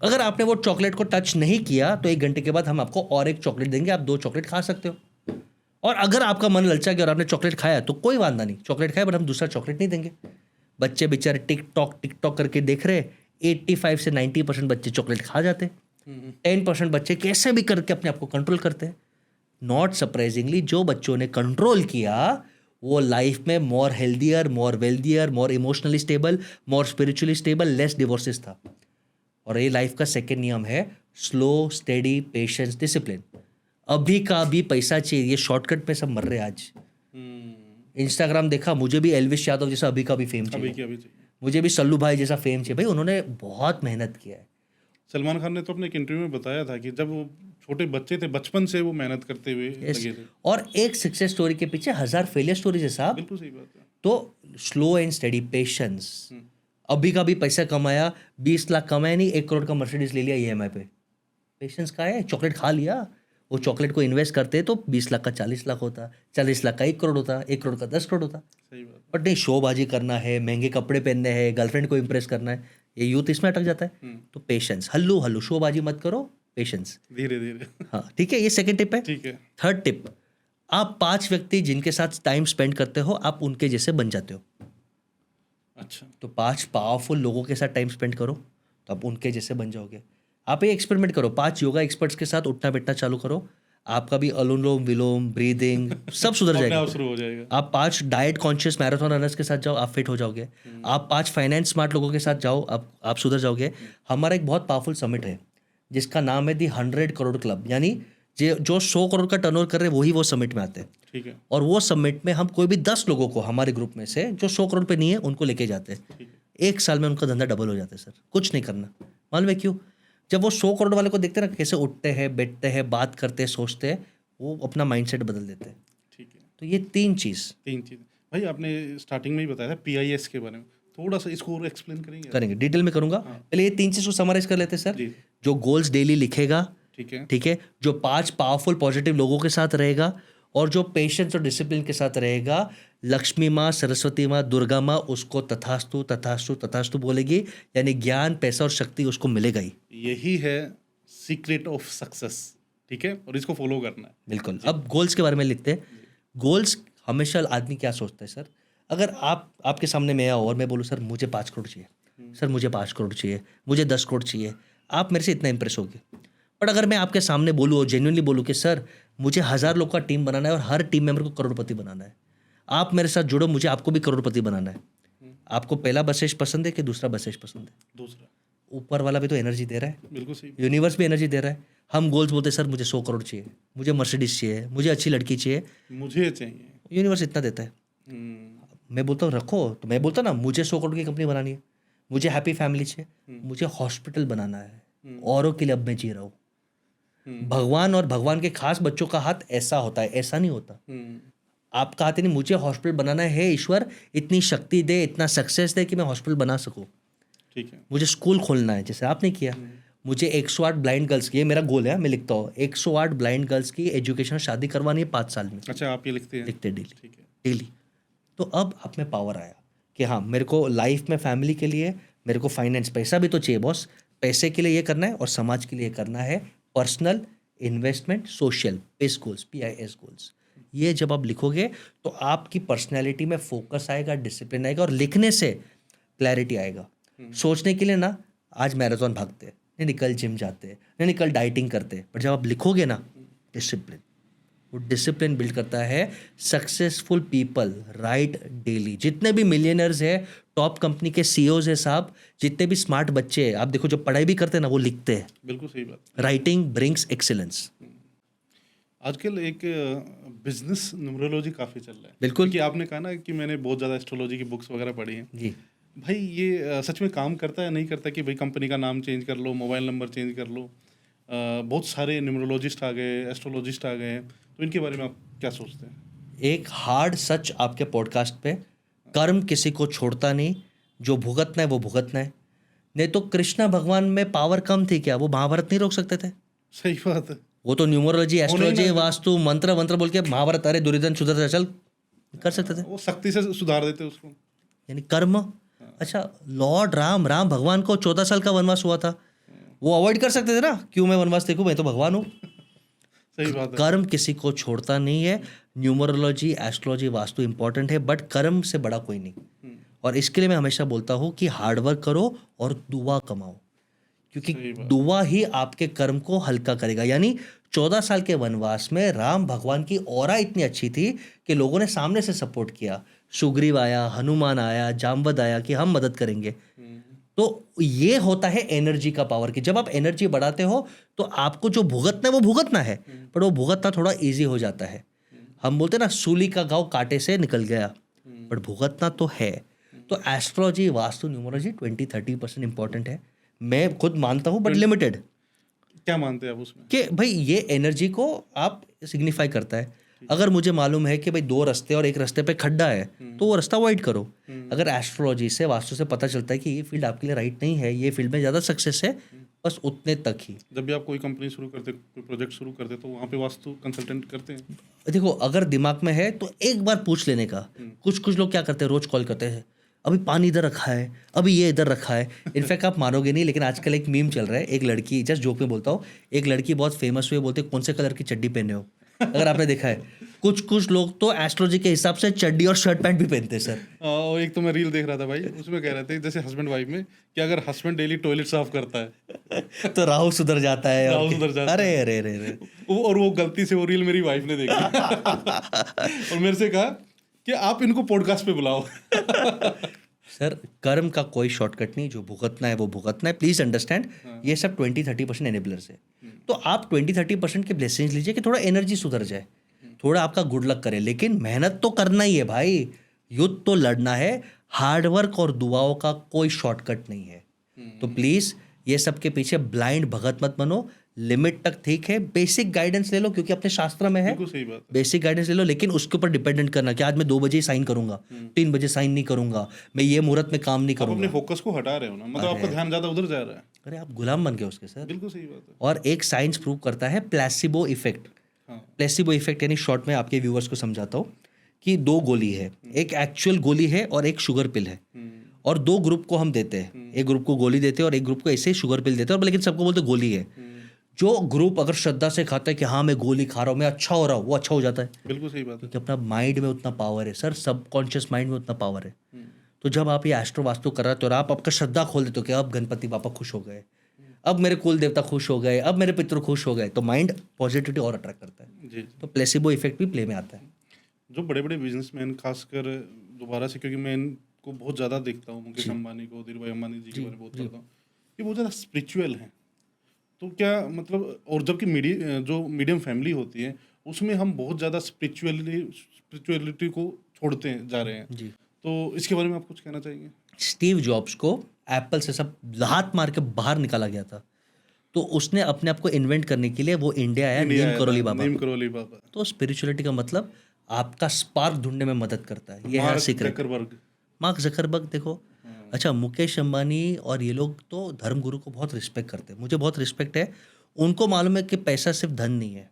A: अगर आपने वो चॉकलेट को टच नहीं किया तो 1 घंटे के बाद हम आपको और एक चॉकलेट देंगे, आप 2 चॉकलेट खा सकते हो। और अगर आपका मन ललचा गया और आपने चॉकलेट खाया तो कोई वादा नहीं, चॉकलेट खाया, बट हम दूसरा चॉकलेट नहीं देंगे। बच्चे बेचारे टिकटॉक करके देख रहे, 85 से 90% बच्चे चॉकलेट खा जाते, 10% बच्चे कैसे भी करके अपने आप को कंट्रोल करते हैं। नॉट सरप्राइजिंगली जो बच्चों ने कंट्रोल किया वो लाइफ में मोर हेल्दियर, मोर वेल्दियर, मोर इमोशनली स्टेबल, मोर स्पिरिचुअली स्टेबल, लेस डिवोर्सेस था। और ये लाइफ का सेकेंड नियम है, स्लो, स्टेडी, पेशेंस, डिसिप्लिन। अभी का अभी पैसा चाहिए, ये शॉर्टकट पे सब मर रहे हैं आज। इंस्टाग्राम देखा, मुझे भी एल्विश यादव जैसा अभी का भी फेम चाहिए, मुझे भी सल्लू भाई जैसा फेम चाहिए। भाई उन्होंने बहुत मेहनत किया है।
B: सलमान खान ने तो अपने एक इंटरव्यू में बताया था कि जब वो छोटे बच्चे थे, बचपन से वो मेहनत करते हुए लगे थे।
A: और एक सक्सेस स्टोरी के पीछे 1000 फेलियर स्टोरीज है साहब।
B: बिल्कुल सही बात है।
A: तो स्लो एंड स्टडी, पेशेंस। अभी का भी पैसा कमाया, 20 लाख कमाया नहीं, 1 करोड़ का मर्सिडीज ले लिया EMI पे। पेशेंस का है, चॉकलेट खा लिया, वो चॉकलेट को इन्वेस्ट करते तो 20 लाख का 40 लाख होता, 40 लाख का 1 करोड़ होता, 1 करोड़ का 10 करोड़ होता।
B: सही बात।
A: बट नहीं, शोबाजी करना है, महंगे कपड़े पहनने हैं, गर्लफ्रेंड को इम्प्रेस करना है, ये यूथ इसमें अटक जाता है। तो पेशेंस, हल्लू हल्लू शोबाजी मत करो, पेशेंस,
B: धीरे धीरे।
A: हाँ ठीक है, ये सेकंड टिप है।
B: ठीक है।
A: थर्ड टिप, आप 5 व्यक्ति जिनके साथ टाइम स्पेंड करते हो, आप उनके जैसे बन जाते हो।
B: अच्छा।
A: तो 5 पावरफुल लोगों के साथ टाइम स्पेंड करो तो आप उनके जैसे बन जाओगे। आप ये एक्सपेरिमेंट करो, 5 योगा एक्सपर्ट्स के साथ उठना बैठना चालू करो, आपका भी अनुलोम विलोम, ब्रीदिंग सब सुधर जाएगा,
B: शुरू हो जाएगा।
A: आप 5 डाइट कॉन्शियस मैराथन रनर्स के साथ जाओ, आप फिट हो जाओगे। आप 5 फाइनेंस स्मार्ट लोगों के साथ जाओ, आप सुधर जाओगे। हमारा एक बहुत पावरफुल समिट है जिसका नाम है दी 100 करोड़ क्लब, यानी जो 100 करोड़ का टर्नओवर कर रहे हैं वही वो समिट में आते हैं।
B: ठीक है।
A: और वो समिट में हम कोई भी 10 लोगों को हमारे ग्रुप में से जो 100 करोड़ पे नहीं है उनको लेके जाते हैं। 1 साल में उनका धंधा डबल हो जाता है सर, कुछ नहीं करना। मालूम है क्यों? जब वो 100 करोड़ वाले को देखते हैं ना, कैसे उठते हैं, बैठते हैं, बात करते हैं, सोचते हैं, वो अपना माइंडसेट बदल देते हैं।
B: ठीक है।
A: तो ये 3 चीज़
B: भाई आपने स्टार्टिंग में ही बताया था PIS के बारे में, थोड़ा सा इसको और एक्सप्लेन
A: करेंगे, डिटेल में करूंगा। पहले ये 3 चीज़ को समराइज कर लेते हैं सर।
B: जी।
A: जो गोल्स डेली लिखेगा, ठीक है, जो 5 पावरफुल पॉजिटिव लोगों के साथ रहेगा, और जो पेशेंस और डिसिप्लिन के साथ रहेगा, लक्ष्मी माँ, सरस्वती माँ, दुर्गा माँ उसको तथास्तु तथास्तु तथास्तु बोलेगी, यानी ज्ञान, पैसा और शक्ति उसको मिलेगा ही।
B: यही है सीक्रेट ऑफ सक्सेस। ठीक है, और इसको फॉलो करना है।
A: बिल्कुल। अब गोल्स के बारे में लिखते हैं। गोल्स हमेशा आदमी क्या सोचता है सर, अगर आपके सामने मैं आऊँ और मैं बोलूँ सर मुझे 5 करोड़ चाहिए, सर मुझे 5 करोड़ चाहिए, मुझे 10 करोड़ चाहिए, आप मेरे से इतना इंप्रेस होगे। बट अगर मैं आपके सामने बोलूँ और जेन्युइनली बोलूँ कि सर मुझे 1000 लोग का टीम बनाना है और हर टीम मेंबर को करोड़पति बनाना है, आप मेरे साथ जुड़ो, मुझे आपको भी करोड़पति बनाना है। आपको पहला बसेज पसंद है कि दूसरा बसेज पसंद है?
B: दूसरा।
A: ऊपर वाला भी तो एनर्जी दे रहा है,
B: बिल्कुल सही।
A: यूनिवर्स भी एनर्जी दे रहा है। हम गोल्स बोलते हैं सर मुझे 100 करोड़ चाहिए, मुझे मर्सिडीज चाहिए, मुझे अच्छी लड़की चाहिए,
B: मुझे चाहिए,
A: यूनिवर्स इतना देता है। मैं बोलता हूँ रखो, तो मैं बोलता ना मुझे 100 करोड़ की कंपनी बनानी है, मुझे हैप्पी फैमिली चाहिए, मुझे हॉस्पिटल बनाना है, औरों के लिए अब मैं जी रहा हूँ। भगवान और भगवान के खास बच्चों का हाथ ऐसा होता है, ऐसा नहीं होता। आपका हाथ नहीं, मुझे हॉस्पिटल बनाना है, ईश्वर इतनी शक्ति दे, इतना सक्सेस दे कि मैं हॉस्पिटल बना सकूँ।
B: ठीक है।
A: मुझे स्कूल खोलना है जैसे आपने किया, मुझे 108 ब्लाइंड गर्ल्स की, ये मेरा गोल है, मैं लिखता हूँ 108 ब्लाइंड गर्ल्स की एजुकेशन शादी करवानी है 5 साल में।
B: अच्छा, आप ये लिखते हैं?
A: लिखते डेली।
B: ठीक है।
A: डेली। तो अब आप में पावर आया कि हाँ मेरे को लाइफ में फैमिली के लिए, मेरे को फाइनेंस, पैसा भी तो चाहिए बॉस, पैसे के लिए ये करना है और समाज के लिए करना है, personal, investment, social, PIS goals. ये जब आप लिखोगे तो आपकी पर्सनैलिटी में फोकस आएगा, डिसिप्लिन आएगा, और लिखने से क्लैरिटी आएगा। सोचने के लिए ना आज मैराथन भागते हैं, नहीं निकल जिम जाते हैं, नहीं निकल डाइटिंग करते हैं, पर जब आप लिखोगे ना डिसिप्लिन, वो डिसिप्लिन बिल्ड करता है। Successful people right daily. जितने भी मिलियनर्स है, टॉप कंपनी के CEOs है साहब, जितने भी स्मार्ट बच्चे हैं, आप देखो जो पढ़ाई भी करते हैं ना वो लिखते हैं।
B: बिल्कुल सही बात।
A: Writing brings excellence.
B: आजकल एक बिजनेस न्यूमरोलॉजी काफ़ी चल रहा है।
A: बिल्कुल।
B: कि आपने कहा ना कि मैंने बहुत ज़्यादा एस्ट्रोलॉजी की बुक्स वगैरह पढ़ी हैं
A: जी।
B: भाई ये सच में काम करता है नहीं करता कि भाई कंपनी का नाम चेंज कर लो, मोबाइल नंबर चेंज कर लो? बहुत सारे न्यूमरोलॉजिस्ट आ गए, एस्ट्रोलॉजिस्ट आ गए हैं, तो इनके बारे में आप क्या सोचते हैं?
A: एक हार्ड सच आपके पॉडकास्ट पे, कर्म किसी को छोड़ता नहीं, जो भुगतना है वो भुगतना है। नहीं तो कृष्णा भगवान में पावर कम थी क्या? वो महाभारत नहीं रोक सकते थे?
B: सही बात है।
A: वो तो न्यूमरोलॉजी, एस्ट्रोलॉजी,
B: ना-
A: वास्तु, मंत्र वंत्र बोल के महाभारत, अरे दुर्योधन सुधर जा, चल कर सकते थे।
B: वो सख्ती से सुधार देते उसको।
A: यानी कर्म। अच्छा, लॉर्ड राम भगवान को 14 साल का वनवास हुआ था, वो अवॉइड कर सकते थे ना, क्यों मैं वनवास देखूं, मैं तो भगवान हूँ।
B: सही बात है।
A: कर्म किसी को छोड़ता नहीं है। न्यूमरोलॉजी, एस्ट्रोलॉजी, वास्तु इंपॉर्टेंट है, बट कर्म से बड़ा कोई नहीं। और इसके लिए मैं हमेशा बोलता हूँ कि हार्डवर्क करो और दुआ कमाओ, क्योंकि दुआ ही आपके कर्म को हल्का करेगा। यानी 14 साल के वनवास में राम भगवान की ऑरा इतनी अच्छी थी कि लोगों ने सामने से सपोर्ट किया। सुग्रीव आया, हनुमान आया, जामवद आया कि हम मदद करेंगे। तो ये होता है एनर्जी का पावर, कि जब आप एनर्जी बढ़ाते हो तो आपको जो भुगतना है वो भुगतना है, पर वो भुगतना थोड़ा इजी हो जाता है। हम बोलते हैं ना, सूली का घाव कांटे से निकल गया, बट भुगतना तो है। तो एस्ट्रोलॉजी, वास्तु, न्यूमरोलॉजी 20-30% इंपॉर्टेंट है। मैं खुद मानता हूँ, बट लिमिटेड।
B: क्या मानते हैं आप उसमें?
A: कि भाई ये एनर्जी को आप सिग्निफाई करता है। अगर मुझे मालूम है कि भाई 2 रास्ते और एक रास्ते पे खड्डा है, तो वो रास्ता अवॉइड करो। अगर एस्ट्रोलॉजी से, वास्तु से पता चलता है कि ये फील्ड आपके लिए राइट नहीं है, ये फील्ड में ज़्यादा सक्सेस है, बस उतने तक ही।
B: जब भी आप कोई कंपनी शुरू करते, कोई प्रोजेक्ट शुरू करते, तो वहाँ पे वास्तु कंसल्टेंट करते हैं?
A: देखो, अगर दिमाग में है तो एक बार पूछ लेने का। कुछ लोग क्या करते हैं, रोज कॉल करते हैं, अभी पानी इधर रखा है, अभी ये इधर रखा है। इनफैक्ट आप मानोगे नहीं, लेकिन आजकल एक मीम चल रहा है, एक लड़की, जस्ट जोक में बोलता हूँ, एक लड़की बहुत फेमस हुई, बोलते कौन से कलर की चड्डी पहने हो। अगर आपने देखा है, कुछ लोग तो एस्ट्रोलॉजी के हिसाब से चड्डी और शर्ट पैंट भी पहनते हैं सर।
B: और एक तो मैं रील देख रहा था भाई, उसमें कह रहे थे जैसे हस्बैंड वाइफ में, कि अगर हस्बैंड डेली टॉयलेट साफ करता है
A: तो राहु सुधर जाता है।
B: राहु सुधर जाता
A: अरे अरे अरे अरे,
B: और वो गलती से वो रील मेरी वाइफ ने देखी और मेरे से कहा कि आप इनको पॉडकास्ट पे बुलाओ।
A: सर कर्म का कोई शॉर्टकट नहीं, जो भुगतना है वो भुगतना है। प्लीज अंडरस्टैंड, ये सब 20-30% एनेबलर्स है। तो आप 20-30% के ब्लेसिंग्स लीजिए कि थोड़ा एनर्जी सुधर जाए, थोड़ा आपका गुड लक करे, लेकिन मेहनत तो करना ही है भाई, युद्ध तो लड़ना है। हार्डवर्क और दुआओं का कोई शॉर्टकट नहीं है। तो प्लीज ये सब के पीछे ब्लाइंड भगत मत बनो। लिमिट तक ठीक है, बेसिक गाइडेंस ले लो, क्योंकि अपने शास्त्र में है,
B: बिल्कुल सही बात है।
A: बेसिक गाइडेंस ले लो, लेकिन उसके ऊपर डिपेंडेंट करना कि आज मैं 2 बजे ही साइन करूंगा, 3 बजे साइन नहीं करूंगा, मैं ये मुहूर्त में काम नहीं
B: आप अपने
A: करूंगा।
B: फोकस को हटा रहे हो ना, मतलब आपका ध्यान ज्यादा उधर जा रहा है।
A: अरे आप गुलाम बन गए उसके सर।
B: बिल्कुल सही बात है।
A: और एक साइंस प्रूव करता है प्लेसिबो इफेक्ट।
B: हाँ।
A: प्लेसिबो इफेक्ट यानी, शॉर्ट में आपके व्यूअर्स को समझाता हूँ कि 2 गोली है, एक एक्चुअल गोली है और एक शुगर पिल है। और 2 ग्रुप को हम देते हैं, एक ग्रुप को गोली देते हैं और एक ग्रुप को ऐसे ही शुगर पिल देते हैं, और लेकिन सबको बोलते गोली है। जो ग्रुप अगर श्रद्धा से खाता है कि हाँ मैं गोली खा रहा हूँ, मैं अच्छा हो रहा हूँ, वो अच्छा हो जाता है,
B: बिल्कुल सही बात है।
A: क्योंकि अपना माइंड में उतना पावर है सर, सबकॉन्शियस माइंड में उतना पावर है। तो जब आप ये एस्ट्रो वास्तु कर रहे हो, तो आप आपका श्रद्धा खोल देते हो कि अब गणपति पापा खुश हो गए, अब मेरे कुल देवता खुश हो गए, अब मेरे पितृ खुश हो गए, तो माइंड पॉजिटिविटी और अट्रैक्ट करता है।
B: जी।
A: तो प्लेसिबो इफेक्ट भी प्ले में आता है।
B: जो बड़े बड़े बिजनेसमैन, खासकर दोबारा से, क्योंकि मैं इनको बहुत ज़्यादा देखता हूँ, मुकेश अंबानी को, धीरू भाई अंबानी जी के बारे में बहुत करता हूँ, ये बहुत ज़्यादा स्पिरिचुअल हैं। तो क्या मतलब, और जबकि मीडियम फैमिली होती है, उसमें हम बहुत ज़्यादा स्पिरिचुअलिटी को छोड़ते जा रहे हैं
A: जी।
B: तो इसके बारे में आप कुछ कहना चाहेंगे?
A: स्टीव जॉब्स को एप्पल से सब हाथ मार के बाहर निकाला गया था, तो उसने अपने आप को इन्वेंट करने के लिए वो इंडिया आया, नीम करोली बाबा।
B: नीम करोली बाबा।
A: तो स्पिरिचुअलिटी का मतलब आपका स्पार्क ढूंढने में मदद करता है। ये है सीक्रेट। मार्क जकरबर्ग देखो, अच्छा मुकेश अंबानी और ये लोग तो धर्मगुरु को बहुत रिस्पेक्ट करते हैं, मुझे बहुत रिस्पेक्ट है। उनको मालूम है कि पैसा सिर्फ धन नहीं है।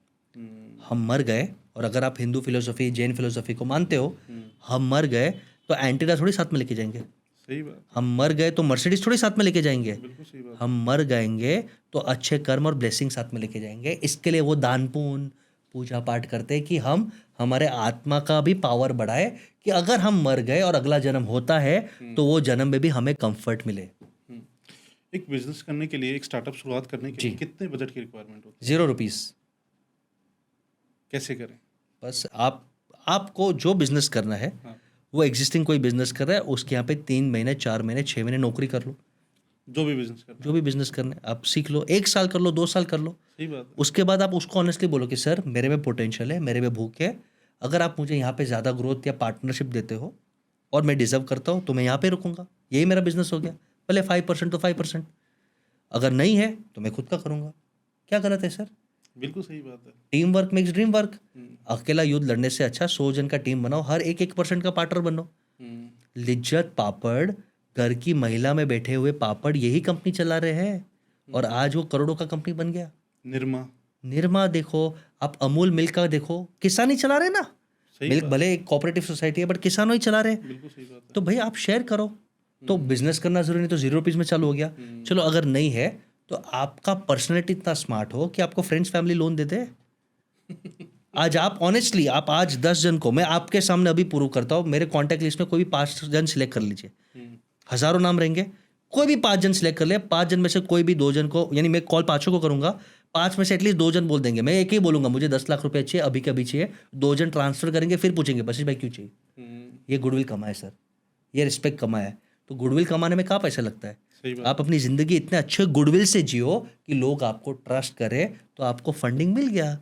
A: हम मर गए, और अगर आप हिंदू फिलोसफी, जैन फिलोसफी को मानते हो, हम मर गए तो एंटीडा थोड़ी साथ में लेके जाएंगे।
B: सही बात।
A: हम मर गए तो मर्सिडीज थोड़ी साथ में लेके जाएंगे।
B: बिल्कुल सही बात।
A: हम मर जाएंगे तो अच्छे कर्म और ब्लेसिंग साथ में लेके जाएंगे। इसके लिए वो दान पुण्य, पूजा पाठ करते हैं कि हम हमारे आत्मा का भी पावर बढ़ाए, कि अगर हम मर गए और अगला जन्म होता है तो वो जन्म में भी हमें कंफर्ट मिले।
B: एक बिजनेस करने के लिए, एक स्टार्टअप शुरुआत करने के लिए कितने बजट की रिक्वायरमेंट होती है?
A: 0 रुपीज़।
B: कैसे करें?
A: बस आपको जो बिजनेस करना है, वो एग्जिस्टिंग कोई बिजनेस कर रहा है, उसके यहाँ पे 3 महीने, 4 महीने, 6 महीने नौकरी कर लो।
B: जो भी बिजनेस करना,
A: जो भी बिजनेस करना है आप सीख लो, 1 साल कर लो, 2 साल कर लो।
B: सही बात है।
A: उसके बाद आप उसको ऑनेस्टली बोलो कि सर मेरे में पोटेंशियल है, मेरे में भूख है, अगर आप मुझे यहाँ पे ज़्यादा ग्रोथ या पार्टनरशिप देते हो और मैं डिजर्व करता हूँ, तो मैं यहाँ पे रुकूंगा। यही मेरा बिजनेस हो गया। भले 5% तो 5%, अगर नहीं है तो मैं खुद का करूँगा। क्या गलत है सर?
B: बिल्कुल सही बात है।
A: Team work makes dream work. अकेला युद्ध लड़ने से अच्छा 100 जन का टीम बनाओ, हर एक 1% का पार्टनर बनो। लिज्जत पापड़, घर की महिला में बैठे हुए पापड़, यही कंपनी चला रहे हैं और आज वो करोड़ों का कंपनी बन गया।
B: निरमा।
A: निरमा देखो, आप अमूल मिल्क का देखो, किसान ही चला रहे ना।
B: सही
A: मिल्क
B: बात।
A: भले एक कोऑपरेटिव सोसाइटी है बट किसानों ही चला रहे हैं।
B: बिल्कुल सही बात है।
A: तो भाई आप शेयर करो। तो बिजनेस करना जरूरी नहीं तो 0 रुपीज में चालू हो गया। चलो अगर नहीं है तो आपका पर्सनैलिटी इतना स्मार्ट हो कि आपको फ्रेंड्स फैमिली लोन दे दे। आज आप ऑनेस्टली, आप आज 10 जन को, मैं आपके सामने अभी प्रूव करता हूँ, मेरे कॉन्टैक्ट लिस्ट में कोई भी 5 जन सिलेक्ट कर लीजिए, हजारों नाम रहेंगे, कोई भी 5 जन सिलेक्ट कर ले, 5 जन में से कोई भी 2 जन को, यानी मैं कॉल 5 को करूंगा, 5 में से एटलीस्ट 2 जन बोल देंगे, मैं एक ही बोलूंगा मुझे 10 लाख रुपए चाहिए, अभी के अभी चाहिए। 2 जन ट्रांसफर करेंगे, फिर पूछेंगे बशीष भाई क्यों चाहिए। ये गुडविल कमाए सर, ये रिस्पेक्ट कमाया है। तो गुडविल कमाने में कहाँ पैसा लगता है?
B: सही बात।
A: आप अपनी ज़िंदगी इतने अच्छे गुडविल से जियो कि लोग आपको ट्रस्ट करें, तो आपको फंडिंग मिल गया।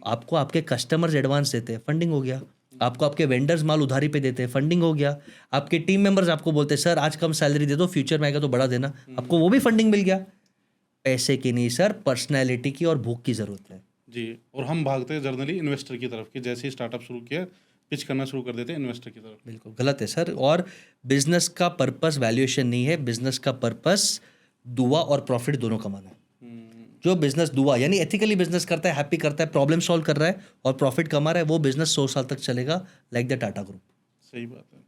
A: आपको आपके कस्टमर्स एडवांस देते हैं, फंडिंग हो गया। आपको आपके वेंडर्स माल उधारी पे देते हैं, फंडिंग हो गया। आपके टीम मेंबर्स आपको बोलते हैं सर आज कम सैलरी दे दो, फ्यूचर में आएगा तो बढ़ा देना, आपको वो भी फंडिंग मिल गया। पैसे की नहीं सर, पर्सनैलिटी की और भूख की ज़रूरत है।
B: जी। और हम भागते हैं जर्नली इन्वेस्टर की तरफ कि जैसे ही स्टार्टअप शुरू किया पिच करना शुरू कर देते हैं इन्वेस्टर की तरफ।
A: बिल्कुल गलत है सर। और बिजनेस का पर्पस वैल्यूएशन नहीं है, बिजनेस का पर्पस दुआ और प्रॉफिट दोनों कमाना है। जो बिजनेस दुआ यानी एथिकली बिजनेस करता है, हैप्पी करता है, प्रॉब्लम सॉल्व कर रहा है और प्रॉफिट कमा रहा है, वो बिजनेस 100 साल तक चलेगा, लाइक द टाटा ग्रुप।
B: सही बात है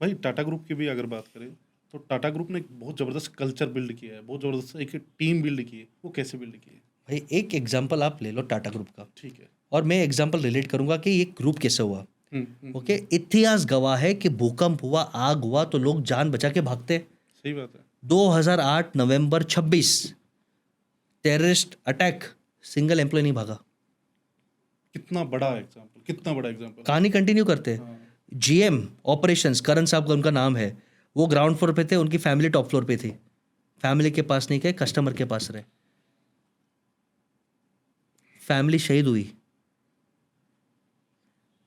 B: भाई। टाटा ग्रुप की भी अगर बात करें तो टाटा ग्रुप ने एक बहुत ज़बरदस्त कल्चर बिल्ड किया है, बहुत ज़बरदस्त एक टीम बिल्ड की है। वो कैसे बिल्ड की है?
A: भाई एक एग्जांपल आप ले लो टाटा ग्रुप का,
B: ठीक है।
A: और मैं एग्जांपल रिलेट करूंगा कि ये ग्रुप कैसे हुआ।
B: हम्म।
A: ओके, इतिहास गवाह है कि भूकंप हुआ, आग हुआ तो लोग जान बचा के भागते।
B: सही बात है।
A: 2008 नवंबर 26 टेररिस्ट अटैक, सिंगल एम्प्लॉय नहीं भागा।
B: कितना बड़ा एग्जाम्पल, कितना बड़ा एग्जाम्पल।
A: कहानी कंटिन्यू करते।
B: हाँ।
A: जीएम ऑपरेशंस करण साहब का उनका नाम है, वो ग्राउंड फ्लोर पे थे, उनकी फैमिली टॉप फ्लोर पे थी। फैमिली के पास नहीं गए, कस्टमर के पास रहे। फैमिली शहीद हुई।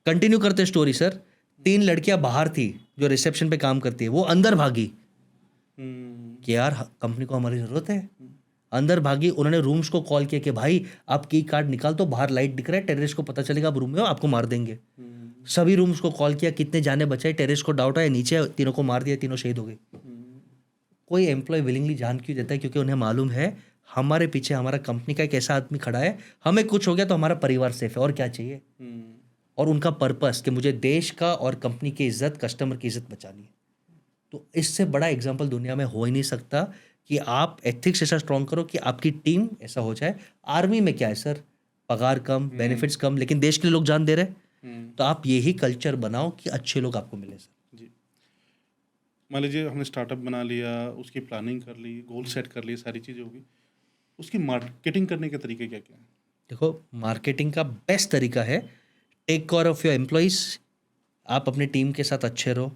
A: कंटिन्यू करते स्टोरी सर। 3 लड़कियां बाहर थी जो रिसेप्शन पे काम करती है, वो अंदर भागी कि यार कंपनी को हमारी जरूरत है। अंदर भागी, उन्होंने रूम्स को कॉल किया कि भाई आप की कार्ड निकाल दो, बाहर लाइट दिख रहा है, टेररिस्ट को पता चलेगा आप रूम में हो, आपको मार देंगे। सभी रूम्स को कॉल किया, कितने जाने बचाए, टेररिस्ट को डाउट आया, नीचे तीनों को मार दिया, तीनों शहीद हो गए। कोई एम्प्लॉय विलिंगली जान क्यों देता है? क्योंकि उन्हें मालूम है हमारे पीछे हमारा कंपनी का एक ऐसा आदमी खड़ा है, हमें कुछ हो गया तो हमारा परिवार सेफ है, और क्या चाहिए। और उनका पर्पस कि मुझे देश का और कंपनी की इज्जत, कस्टमर की इज्जत बचानी है। तो इससे बड़ा एग्जाम्पल दुनिया में हो ही नहीं सकता कि आप एथिक्स ऐसा स्ट्रॉन्ग करो कि आपकी टीम ऐसा हो जाए। आर्मी में क्या है सर, पगार कम, बेनिफिट्स कम, लेकिन देश के लिए लोग जान दे रहे। तो आप यही कल्चर बनाओ कि अच्छे लोग आपको मिले सर।
B: जी। मान लीजिए हमने स्टार्टअप बना लिया, उसकी प्लानिंग कर ली, गोल सेट कर लिए, सारी चीज़ें होगी, उसकी मार्केटिंग करने के तरीके क्या क्या हैं?
A: देखो, मार्केटिंग का बेस्ट तरीका है take care of your employees. आप अपनी टीम के साथ अच्छे रहो,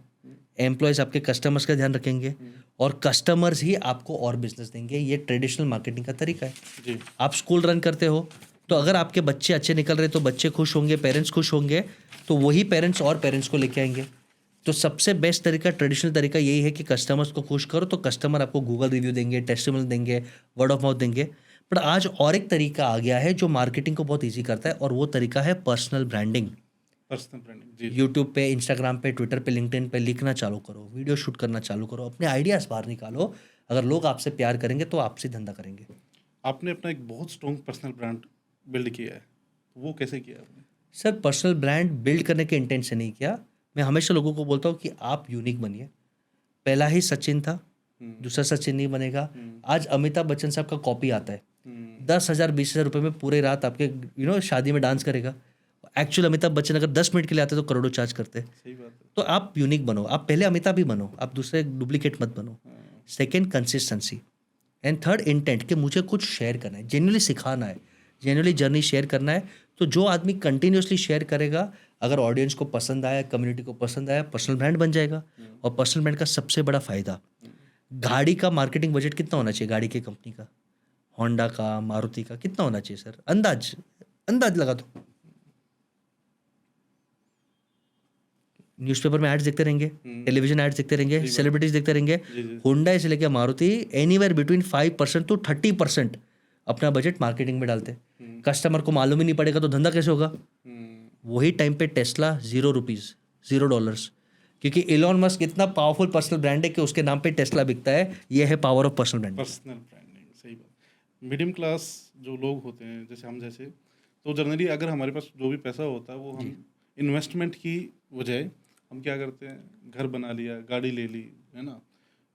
A: एम्प्लॉयज़ आपके कस्टमर्स का ध्यान रखेंगे और कस्टमर्स ही आपको और बिजनेस देंगे। ये ट्रेडिशनल मार्केटिंग का तरीका है।
B: जी।
A: आप स्कूल रन करते हो तो अगर आपके बच्चे अच्छे निकल रहे तो बच्चे खुश होंगे, पेरेंट्स खुश होंगे, तो वही पेरेंट्स और पेरेंट्स को लेके आएंगे। तो सबसे बेस्ट तरीका, ट्रेडिशनल तरीका यही है कि कस्टमर्स को खुश करो, तो कस्टमर आपको गूगल रिव्यू देंगे, टेस्टिमोनियल देंगे, वर्ड ऑफ माउथ देंगे। बट आज और एक तरीका आ गया है जो मार्केटिंग को बहुत ईजी करता है, और वो तरीका है पर्सनल ब्रांडिंग।
B: Personal branding. जी।
A: यूट्यूब पे, इंस्टाग्राम पे, ट्विटर पे, लिंक्डइन पे लिखना चालू करो, वीडियो शूट करना चालू करो, अपने आइडियाज़ बाहर निकालो। अगर लोग आपसे प्यार करेंगे तो आपसे धंधा करेंगे।
B: आपने अपना एक बहुत स्ट्रॉन्ग पर्सनल ब्रांड बिल्ड किया है, वो कैसे किया आपने?
A: सर पर्सनल ब्रांड बिल्ड करने के इंटेंट से नहीं किया। मैं हमेशा लोगों को बोलता हूँ कि आप यूनिक बनिए। पहला ही सचिन था, दूसरा सचिन नहीं बनेगा। आज अमिताभ बच्चन साहब का कॉपी आता है, 10,000 20,000 रुपये में पूरे रात आपके शादी में डांस करेगा। एक्चुअल अमिताभ बच्चन अगर 10 मिनट के लिए आते तो करोड़ों चार्ज करते।
B: सही बात है।
A: तो आप यूनिक बनो, आप पहले अमिताभ ही बनो, आप दूसरे डुप्लीकेट मत बनो। Second consistency, and third intent कि मुझे कुछ शेयर करना है, जेन्युइनली सिखाना है, जेन्युइनली जर्नी शेयर करना है। तो जो आदमी कंटिन्यूसली शेयर करेगा, अगर ऑडियंस को पसंद आया, कम्युनिटी को पसंद आया, पर्सनल ब्रांड बन जाएगा। और पर्सनल ब्रांड का सबसे बड़ा फायदा, गाड़ी का मार्केटिंग बजट कितना होना चाहिए? गाड़ी की कंपनी का, होंडा का, मारुति का कितना होना चाहिए सर? अंदाज लगा दो। न्यूज़पेपर में एड्स देखते रहेंगे, टेलीविजन एड्स देखते रहेंगे, सेलिब्रिटीज देखते रहेंगे।
B: जी जी
A: होंडा से लेकर मारुति एनीवेयर बिटवीन 5% to 30% अपना बजट मार्केटिंग में डालते हैं। कस्टमर को मालूम ही नहीं पड़ेगा तो धंधा कैसे होगा? वही टाइम पे टेस्ला $0, $0, क्योंकि इलॉन मस्क इतना पावरफुल पर्सनल ब्रांड है कि उसके नाम पे टेस्ला बिकता है। ये है power of personal brand.
B: Personal branding, सही बात। मीडियम क्लास जो लोग होते हैं जैसे हम जैसे, तो जनरली अगर हमारे पास जो भी पैसा होता है वो हम इन्वेस्टमेंट की बजाय हम क्या करते हैं, घर बना लिया, गाड़ी ले ली, है ना।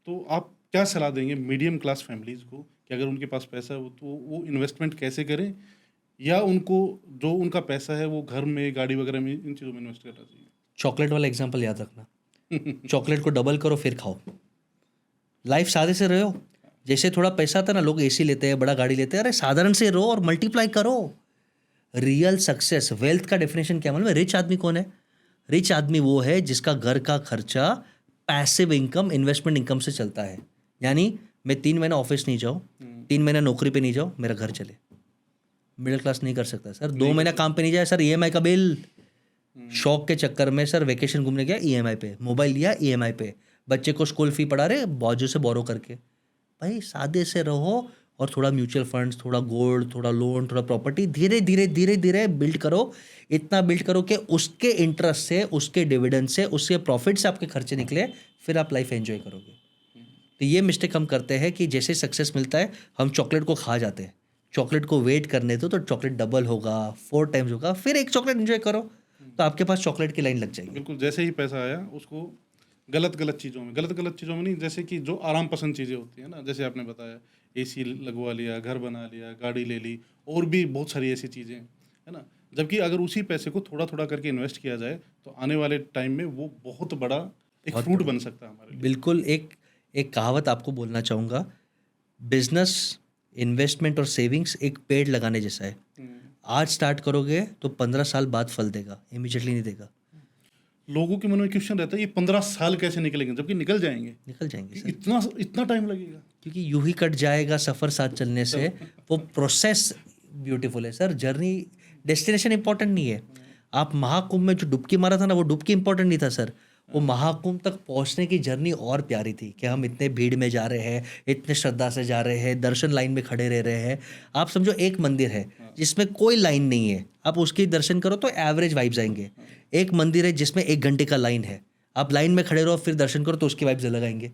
B: तो आप क्या सलाह देंगे मीडियम क्लास फैमिलीज़ को कि अगर उनके पास पैसा है तो वो इन्वेस्टमेंट कैसे करें, या उनको जो उनका पैसा है वो घर में, गाड़ी वगैरह में, इन चीज़ों में इन्वेस्ट करना चाहिए?
A: चॉकलेट वाला एग्जाम्पल याद रखना। चॉकलेट को डबल करो फिर खाओ। लाइफ सादे से रहो। जैसे थोड़ा पैसा आता है ना, लोग एसी लेते हैं, बड़ा गाड़ी लेते हैं, अरे साधारण से रहो और मल्टीप्लाई करो। रियल सक्सेस, वेल्थ का डेफिनेशन क्या मालूम है? रिच आदमी कौन है? रिच आदमी वो है जिसका घर का खर्चा पैसिव इनकम, इन्वेस्टमेंट इनकम से चलता है। यानी मैं 3 महीना ऑफिस नहीं जाऊँ, 3 महीना नौकरी पे नहीं जाऊँ, मेरा घर चले। मिडिल क्लास नहीं कर सकता सर। 2 महीना काम पे नहीं जाए सर, ईएमआई का बिल। शौक के चक्कर में सर वेकेशन घूमने गया, ईएमआई पे। मोबाइल लिया, ईएमआई पे। बच्चे को स्कूल फी पढ़ा रहे, बाजू से बोरो करके। भाई सादे से रहो और थोड़ा म्यूचुअल फंड्स, थोड़ा गोल्ड, थोड़ा लोन, थोड़ा प्रॉपर्टी, धीरे धीरे धीरे धीरे बिल्ड करो। इतना बिल्ड करो कि उसके इंटरेस्ट से, उसके डिविडेंड से, उसके प्रॉफिट से आपके खर्चे निकले, फिर आप लाइफ एंजॉय करोगे। तो ये मिस्टेक हम करते हैं कि जैसे सक्सेस मिलता है हम चॉकलेट को खा जाते हैं। चॉकलेट को वेट करने दो तो चॉकलेट डबल होगा, 4 टाइम्स होगा, फिर एक चॉकलेट एंजॉय करो तो आपके पास चॉकलेट की लाइन लग जाएगी।
B: बिल्कुल, जैसे ही पैसा आया उसको गलत गलत चीज़ों में नहीं, जैसे कि जो आराम पसंद चीज़ें होती हैं ना, जैसे आपने बताया एसी लगवा लिया, घर बना लिया, गाड़ी ले ली, और भी बहुत सारी ऐसी चीज़ें, है ना। जबकि अगर उसी पैसे को थोड़ा थोड़ा करके इन्वेस्ट किया जाए तो आने वाले टाइम में वो बहुत बड़ा एक फ्रूट बन सकता है हमारे लिए।
A: बिल्कुल। एक कहावत आपको बोलना चाहूँगा, बिजनेस, इन्वेस्टमेंट और सेविंग्स एक पेड़ लगाने जैसा है। आज स्टार्ट करोगे तो 15 साल बाद फल देगा, इमीडिएटली नहीं देगा।
B: लोगों के मन में क्वेश्चन रहता है ये 15 साल कैसे निकलेंगे, जबकि निकल जाएंगे
A: सर।
B: इतना टाइम लगेगा?
A: क्योंकि यूं ही कट जाएगा सफ़र साथ चलने से। वो प्रोसेस ब्यूटीफुल है सर। जर्नी, डेस्टिनेशन इंपॉर्टेंट नहीं है। आप महाकुंभ में जो डुबकी मारा था ना, वो डुबकी इंपॉर्टेंट नहीं था सर। वो महाकुंभ तक पहुंचने की जर्नी और प्यारी थी कि हम इतने भीड़ में जा रहे हैं, इतने श्रद्धा से जा रहे हैं, दर्शन लाइन में खड़े रह रहे हैं। आप समझो एक मंदिर है जिसमें कोई लाइन नहीं है, आप उसके दर्शन करो तो एवरेज वाइब्स आएंगे। एक मंदिर है जिसमें 1 घंटे का लाइन है, आप लाइन में खड़े रहो फिर दर्शन करो तो उसकी वाइब्स अलग आएंगे।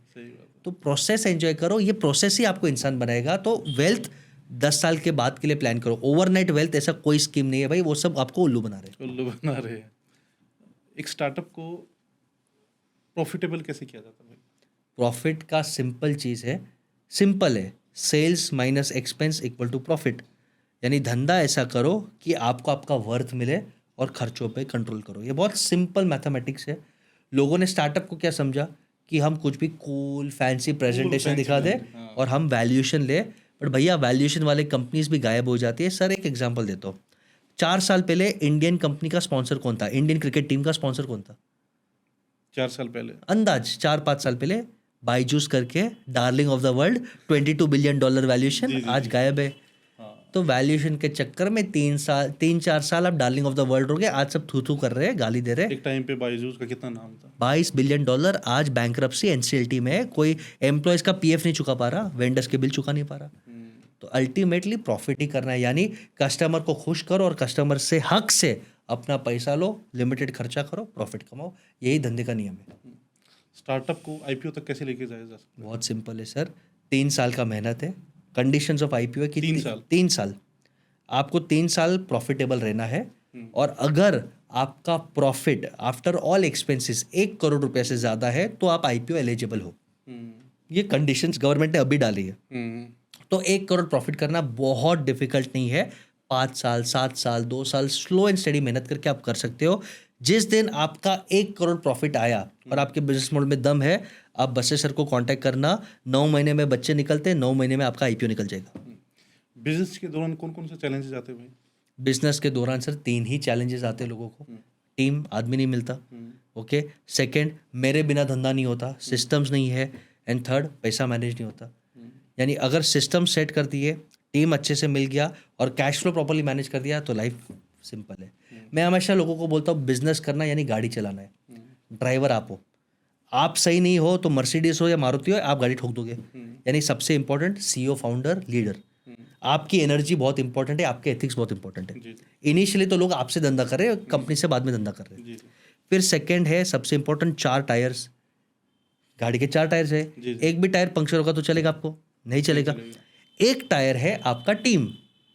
A: तो प्रोसेस एंजॉय करो, ये प्रोसेस ही आपको इंसान बनाएगा। तो वेल्थ 10 साल के बाद के लिए प्लान करो। ओवरनाइट वेल्थ ऐसा कोई स्कीम नहीं है भाई, वो सब आपको उल्लू बना रहे हैं।
B: एक स्टार्टअप को प्रॉफिटेबल कैसे किया जाता है भाई?
A: प्रॉफिट का सिंपल चीज़ है, सिंपल है, sales minus expense equal to profit. यानी धंधा ऐसा करो कि आपको आपका वर्थ मिले और खर्चों पे कंट्रोल करो। ये बहुत सिंपल मैथमेटिक्स है। लोगों ने स्टार्टअप को क्या समझा कि हम कुछ भी कूल फैंसी प्रेजेंटेशन दिखा दे और हम वैल्यूएशन ले। बट भैया वैल्यूएशन वाले कंपनीज भी गायब हो जाती है। सर एक एग्जांपल देता हूँ, 4 साल पहले इंडियन कंपनी का स्पॉन्सर कौन था? इंडियन क्रिकेट टीम का स्पॉन्सर कौन था
B: 4 साल पहले?
A: अंदाज 4-5 साल पहले बायजूस करके, darling of the world, $22 billion valuation, आज गायब है। तो वैल्यूएशन के चक्कर में 3-4 साल आप डार्लिंग ऑफ द वर्ल्ड हो गए। आज सब थू थू कर रहे हैं, गाली दे रहे हैं।
B: एक टाइम पे बायजूस का कितना नाम था?
A: $22 बिलियन आज बैंकरप्सी, एनसीएलटी में। कोई एम्प्लॉयज का पीएफ नहीं चुका पा रहा, वेंडर्स के बिल चुका नहीं पा रहा। तो अल्टीमेटली प्रॉफिट ही करना है। यानी कस्टमर को खुश करो और कस्टमर से हक से अपना पैसा लो, लिमिटेड खर्चा करो, प्रॉफिट कमाओ। यही धंधे का नियम है।
B: स्टार्टअप को आईपीओ तक कैसे लेके जाया जा सकता है?
A: बहुत सिंपल है सर, 3 साल का मेहनत है। कंडीशंस ऑफ आईपीओ है कि
B: 3
A: साल आपको 3 साल प्रॉफिटेबल रहना है। और अगर आपका profit after all expenses 1 crore रुपए से ज़्यादा है तो आप आईपीओ एलिजिबल हो। ये कंडीशंस गवर्नमेंट ने अभी डाली है। तो 1 करोड़ प्रॉफिट करना बहुत डिफिकल्ट नहीं है। 5 साल, 7 साल, 2 साल स्लो एंड स्टडी मेहनत करके आप कर सकते हो। जिस दिन आपका 1 करोड़ प्रॉफिट आया और आपके बिजनेस मॉडल में दम है, आप बस्से सर को कांटेक्ट करना। 9 महीने में बच्चे निकलते हैं, 9 महीने में आपका आईपीओ निकल जाएगा।
B: बिजनेस के दौरान कौन कौन से चैलेंजेस आते हैं भाई?
A: बिजनेस के दौरान सर 3 ही चैलेंजेस आते हैं लोगों को। टीम, आदमी नहीं मिलता, ओके। सेकंड, मेरे बिना धंधा नहीं होता, सिस्टम्स नहीं है। एंड थर्ड, पैसा मैनेज नहीं होता। यानी अगर सिस्टम सेट कर दिए, टीम अच्छे से मिल गया और कैश फ्लो प्रॉपर्ली मैनेज कर दिया तो लाइफ सिंपल है। मैं हमेशा लोगों को बोलता हूँ बिजनेस करना यानी गाड़ी चलाना है। ड्राइवर आप हो। आप सही नहीं हो तो मर्सिडीज हो या मारुति हो, आप गाड़ी ठोक दोगे। यानी सबसे इंपॉर्टेंट सीईओ, फाउंडर, लीडर। आपकी एनर्जी बहुत इंपॉर्टेंट है, आपके एथिक्स बहुत इंपॉर्टेंट है।
B: जी जी
A: इनिशियली तो लोग आपसे धंधा कर रहे हैं, कंपनी से बाद में धंधा कर रहे हैं।
B: जी जी
A: फिर सेकंड है सबसे इंपॉर्टेंट 4 टायर्स। गाड़ी के 4 टायर्स है,
B: जी जी
A: एक भी टायर पंक्चर होगा तो चलेगा आपको? नहीं चलेगा। एक टायर है आपका टीम।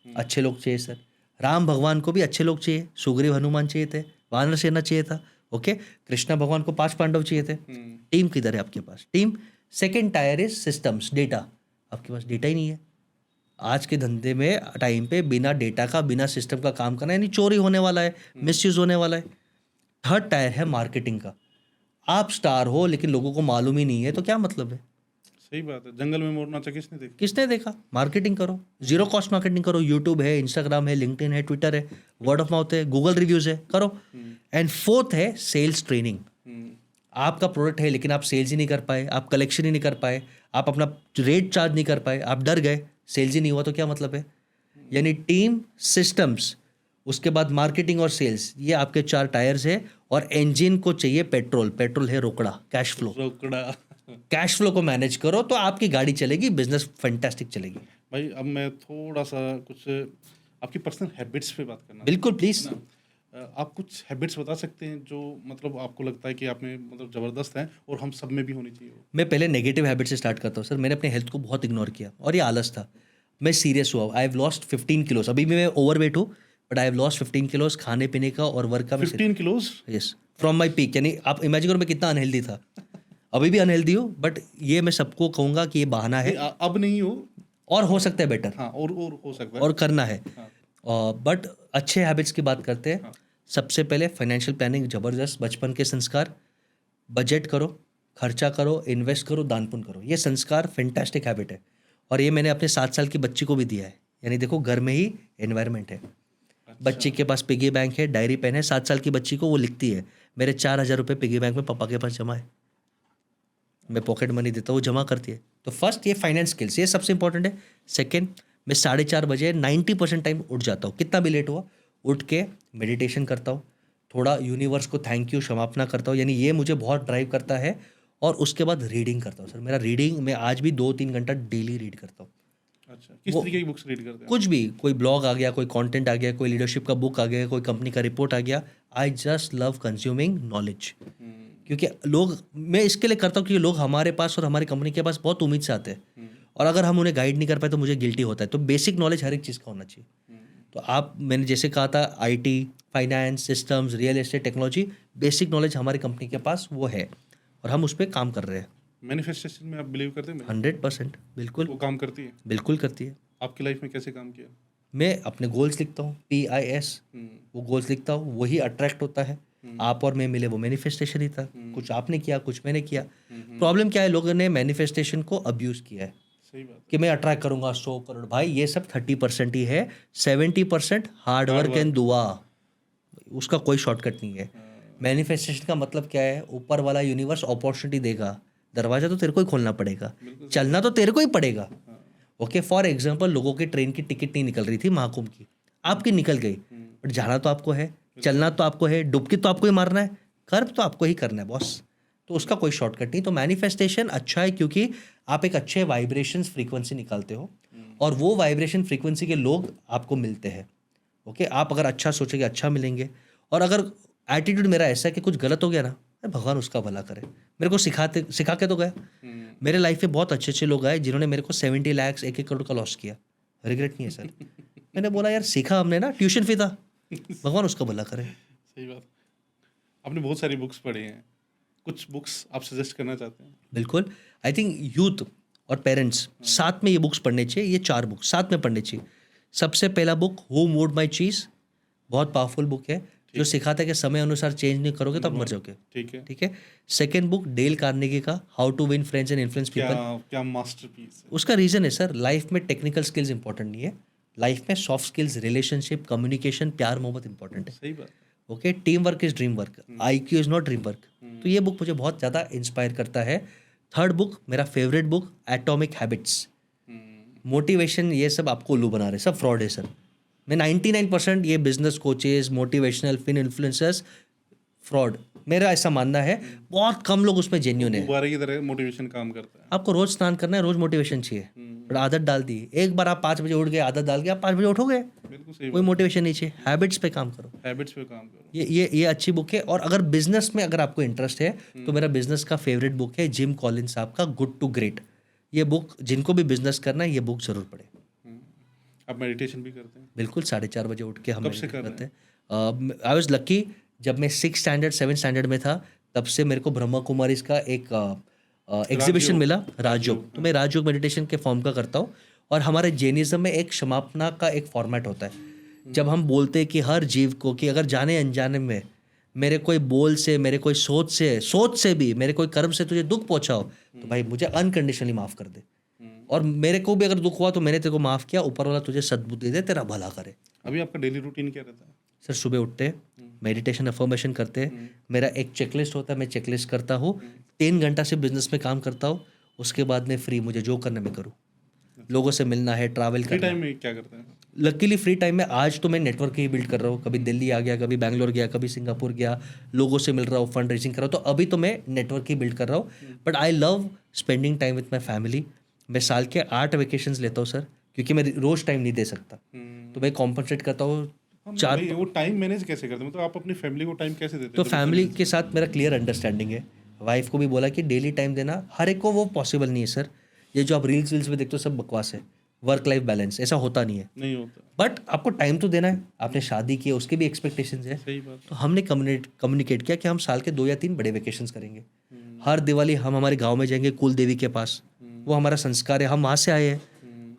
A: अच्छे लोग चाहिए सर। राम भगवान को भी अच्छे लोग चाहिए, सुग्रीव हनुमान चाहिए थे, वानर सेना चाहिए था। ओके, कृष्णा भगवान को 5 पांडव चाहिए थे। टीम किधर है आपके पास? Team. Second tier is systems, data. आपके पास डेटा ही नहीं है। आज के धंधे में टाइम पे बिना डेटा का, बिना सिस्टम का काम करना यानी चोरी होने वाला है, मिसयूज होने वाला है। थर्ड टायर है मार्केटिंग का। आप स्टार हो लेकिन लोगों को मालूम ही नहीं है तो क्या मतलब है?
B: सही बात है। जंगल में मोर नाचा किसने देखा?
A: किसने देखा? मार्केटिंग करो, जीरो कॉस्ट मार्केटिंग करो। यूट्यूब है, इंस्टाग्राम है, लिंक्डइन है, ट्विटर है, वर्ड ऑफ माउथ है, गूगल रिव्यूज है, करो। एंड फोर्थ है सेल्स ट्रेनिंग। आपका प्रोडक्ट है लेकिन आप सेल्स ही नहीं कर पाए, आप कलेक्शन ही नहीं कर पाए, आप अपना रेट चार्ज नहीं कर पाए, आप डर गए, सेल्स ही नहीं हुआ तो क्या मतलब है? यानी टीम, सिस्टम्स, उसके बाद मार्केटिंग और सेल्स, ये आपके 4 टायर्स है। और इंजन को चाहिए पेट्रोल। पेट्रोल है रोकड़ा, कैश फ्लो।
B: रोकड़ा।
A: कैश फ्लो को मैनेज करो तो आपकी गाड़ी चलेगी, बिजनेस फैंटास्टिक चलेगी।
B: भाई अब मैं थोड़ा सा कुछ आपकी पर्सनल हैबिट्स पे बात करना
A: बिल्कुल प्लीज।
B: ना। आप कुछ हैबिट्स बता सकते हैं जो मतलब आपको लगता है कि आप में मतलब ज़बरदस्त हैं और हम सब में भी होनी चाहिए वो?
A: मैं पहले नेगेटिव हैबिट से स्टार्ट करता हूँ सर। मैंने अपने हेल्थ को बहुत इग्नोर किया और ये आलस था। मैं सीरियस हुआ, आई हैव लॉस्ट 15 किलोस। अभी भी मैं ओवरवेट हूँ बट आई हैव लॉस्ट 15 किलोस। खाने पीने का और वर्क का
B: 15 kilos?
A: Yes, from my peak. यानी आप इमेजिन करो मैं कितना अनहेल्दी था। अभी भी अनहेल्दी हूँ बट ये मैं सबको कहूँगा कि ये बहाना है
B: अब नहीं हो।
A: और हो सकता है बेटर।
B: हाँ, और हो सकता है
A: और करना है।
B: हाँ।
A: बट अच्छे हैबिट्स की बात करते हैं।
B: हाँ।
A: सबसे पहले फाइनेंशियल प्लानिंग ज़बरदस्त, बचपन के संस्कार। बजट करो, खर्चा करो, इन्वेस्ट करो, दान पुण्य करो। ये संस्कार फैंटास्टिक हैबिट है और ये मैंने अपने 7 साल की बच्ची को भी दिया है। यानी देखो घर में ही एनवायरनमेंट है। बच्ची के पास पिगी बैंक है, डायरी पेन है। 7 साल की बच्ची को वो लिखती है मेरे 4,000 रुपये पिगी बैंक में पापा के पास जमा है, मैं पॉकेट मनी देता हूँ, वो जमा करती है। तो फर्स्ट ये फाइनेंस स्किल्स, ये सबसे इंपॉर्टेंट है। सेकेंड, मैं 4:30 बजे 90% टाइम उठ जाता हूँ, कितना भी लेट हुआ उठ के मेडिटेशन करता हूँ, थोड़ा यूनिवर्स को थैंक यू क्षमापना करता हूँ। यानी ये मुझे बहुत ड्राइव करता है। और उसके बाद रीडिंग करता हूँ सर। मेरा रीडिंग, मैं आज भी 2-3 घंटा डेली रीड करता हूँ।
B: अच्छा, किस तरीके की बुक्स रीड करते हैं?
A: कुछ भी, कोई ब्लॉग आ गया, कोई कंटेंट आ गया, कोई लीडरशिप का बुक आ गया, कोई कंपनी का रिपोर्ट आ गया। I just love consuming knowledge. क्योंकि लोग, मैं इसके लिए करता हूँ क्योंकि लोग हमारे पास और हमारी कंपनी के पास बहुत उम्मीद से आते हैं और अगर हम उन्हें गाइड नहीं कर पाए तो मुझे गिल्टी होता है। तो बेसिक नॉलेज हर एक चीज़ का होना चाहिए। तो आप, मैंने जैसे कहा था, IT, finance, systems, real estate, technology, basic knowledge हमारी कंपनी के पास वो है और हम उस पर काम कर रहे हैं।
B: मैनिफेस्टेशन में आप बिलीव करते हैं?
A: 100% बिल्कुल।
B: वो काम करती है?
A: बिल्कुल करती है।
B: आपकी लाइफ में कैसे काम किया?
A: मैं अपने गोल्स लिखता हूँ, PIS, वो गोल्स लिखता हूँ, वही अट्रैक्ट होता है। आप और मैं मिले वो मैनिफेस्टेशन ही था। कुछ आपने किया, कुछ मैंने किया। प्रॉब्लम क्या है, लोगों ने मैनिफेस्टेशन को अब्यूज किया है।
B: सही बात
A: कि मैं अट्रैक्ट करूंगा 100 करोड़। भाई ये सब 30% ही है, 70% हार्ड वर्क एंड दुआ। उसका कोई शॉर्टकट नहीं है। मैनिफेस्टेशन का मतलब क्या है, ऊपर वाला यूनिवर्स अपॉर्चुनिटी देगा, दरवाजा तो तेरे को ही खोलना पड़ेगा, चलना तो तेरे को ही पड़ेगा। ओके, फॉर एग्जाम्पल, लोगों के ट्रेन की टिकट नहीं निकल रही थी महाकुंभ की, आपकी निकल गई, बट जाना तो आपको है, चलना तो आपको है, डुबकी तो आपको ही मारना है, कर्व तो आपको ही करना है बॉस। तो उसका कोई शॉर्टकट नहीं। तो मैनिफेस्टेशन अच्छा है क्योंकि आप एक अच्छे वाइब्रेशंस फ्रीक्वेंसी निकालते हो और वो वाइब्रेशन फ्रीक्वेंसी के लोग आपको मिलते हैं। ओके, आप अगर अच्छा सोचोगे अच्छा मिलेंगे। और अगर एटीट्यूड मेरा ऐसा है कि कुछ गलत हो गया ना, अरे भगवान उसका भला करे, मेरे को सिखा के तो गया। मेरे लाइफ में बहुत अच्छे अच्छे लोग आए जिन्होंने मेरे को 70 लाख 1-1 करोड़ का लॉस किया। रिग्रेट नहीं है सर। मैंने बोला यार सीखा हमने ना, ट्यूशन फी था, भगवान उसका भला करे।
B: सही बात। आपने बहुत सारी बुक्स पढ़ी हैं, कुछ बुक्स आप सजेस्ट करना चाहते हैं?
A: बिल्कुल। आई थिंक यूथ और पेरेंट्स साथ में ये बुक्स पढ़ने चाहिए। ये 4 बुक साथ में पढ़ने चाहिए। सबसे पहला बुक हु मूव्ड माय चीज़, बहुत पावरफुल बुक है जो सिखाता है कि समय अनुसार चेंज नहीं करोगे तो आप मर जाओगे।
B: ठीक है।
A: ठीक है। सेकेंड बुक डेल कार्नेगी का how to win friends and influence people.
B: क्या मास्टरपीस है।
A: उसका रीज़न है सर, लाइफ में टेक्निकल स्किल्स इंपॉर्टेंट नहीं है, लाइफ में सॉफ्ट स्किल्स, रिलेशनशिप, कम्युनिकेशन, प्यार मोहब्बत इंपॉर्टेंट है।
B: सही बात।
A: Okay, team work is dream work, IQ is not dream work. तो ये बुक मुझे बहुत ज़्यादा इंस्पायर करता है। थर्ड बुक, मेरा favourite book, atomic habits. Motivation ये सब आपको उल्लू बना रहे, सब फ्रॉड है सर। मैं 99% ये business coaches, motivational, fin influencers fraud, मेरा ऐसा मानना है। बहुत कम लोग उसमें जेन्युइन है।
B: गुब्बारे की तरह मोटिवेशन काम करता है।
A: आपको रोज स्नान करना है, रोज मोटिवेशन चाहिए, पर आदत डाल दी, एक बार आप 5 बजे उठ गए, आदत डाल के आप 5 बजे उठोगे,
B: बिल्कुल सही
A: कोई मोटिवेशन नहीं चाहिए। हैबिट्स पे काम करो,
B: हैबिट्स पे काम करो।
A: ये अच्छी बुक है। और अगर बिजनेस में अगर आपको इंटरेस्ट है तो मेरा बिजनेस का फेवरेट बुक है जिम कॉलिंस साहब का गुड टू ग्रेट। ये बुक जिनको भी बिजनेस करना है ये बुक जरूर पढ़े।
B: आप मेडिटेशन भी करते हैं?
A: बिल्कुल, 4:30 बजे उठ के हम
B: कब से
A: meditate
B: कर रहे
A: करते हैं। आई वॉज लकी, जब मैं 6 स्टैंडर्ड 7 स्टैंडर्ड में था तब से मेरे को ब्रह्मा कुमारीज का एक एग्जीबिशन
B: राजयोग।
A: मिला, राजयोग। तो मैं राजयोग मेडिटेशन के फॉर्म का करता हूँ। और हमारे जैनिज्म में एक क्षमापना का एक फॉर्मेट होता है। जब हम बोलते हैं कि हर जीव को कि अगर जाने अनजाने में मेरे कोई बोल से, मेरे कोई सोच से भी, मेरे कोई कर्म से तुझे दुख पहुंचाओ, तो भाई मुझे अनकंडीशनली माफ़ कर दे। और मेरे को भी अगर दुख हुआ तो मैंने तेरे को माफ़ किया, ऊपर वाला तुझे सद्बुद्धि दे, तेरा भला करे।
B: अभी आपका डेली रूटीन क्या रहता है?
A: सर सुबह उठते मेडिटेशन अफर्मेशन करते, मेरा एक चेकलिस्ट होता है, मैं चेकलिस्ट करता हूँ, 3 घंटा से बिजनेस में काम करता हूँ। उसके बाद में फ्री, मुझे जो करना मैं करूँ, लोगों से मिलना है, ट्रैवल
B: फ्री
A: करना है।
B: टाइम में क्या करते हैं?
A: लकीली फ्री टाइम में आज तो मैं नेटवर्क ही बिल्ड कर रहा हूँ। कभी दिल्ली आ गया, कभी बैंगलोर गया, कभी सिंगापुर गया, लोगों से मिल रहा हूँ, फंड रेजिंग कर रहा हूँ। तो अभी तो मैं नेटवर्क ही बिल्ड कर रहा हूँ। But I love spending time with my family. मैं साल के 8 वेकेशंस लेता हूँ सर, क्योंकि मैं रोज़ टाइम नहीं दे सकता, तो मैं कॉम्पनसेट करता हूँ।
B: भाई वो टाइम मैनेज कैसे करते हैं? मतलब आप अपनी फैमिली को टाइम कैसे देते
A: तो
B: हैं?
A: फैमिली के साथ मेरा क्लियर अंडरस्टैंडिंग है। वाइफ को भी बोला कि डेली टाइम देना, हर एक को वो पॉसिबल नहीं है सर। ये जो आप रील्स में देखते हो सब बकवास है। वर्क लाइफ बैलेंस ऐसा होता नहीं है,
B: नहीं होता।
A: बट आपको टाइम तो देना है। आपने शादी की है, उसके भी एक्सपेक्टेशंस है।
B: सही बात।
A: तो हमने कम्युनिकेट किया कि हम साल के 2 या 3 बड़े वेकेशंस करेंगे। हर दिवाली हम हमारे गांव में जाएंगे, कुल देवी के पास, वो हमारा संस्कार है, हम वहाँ से आए हैं,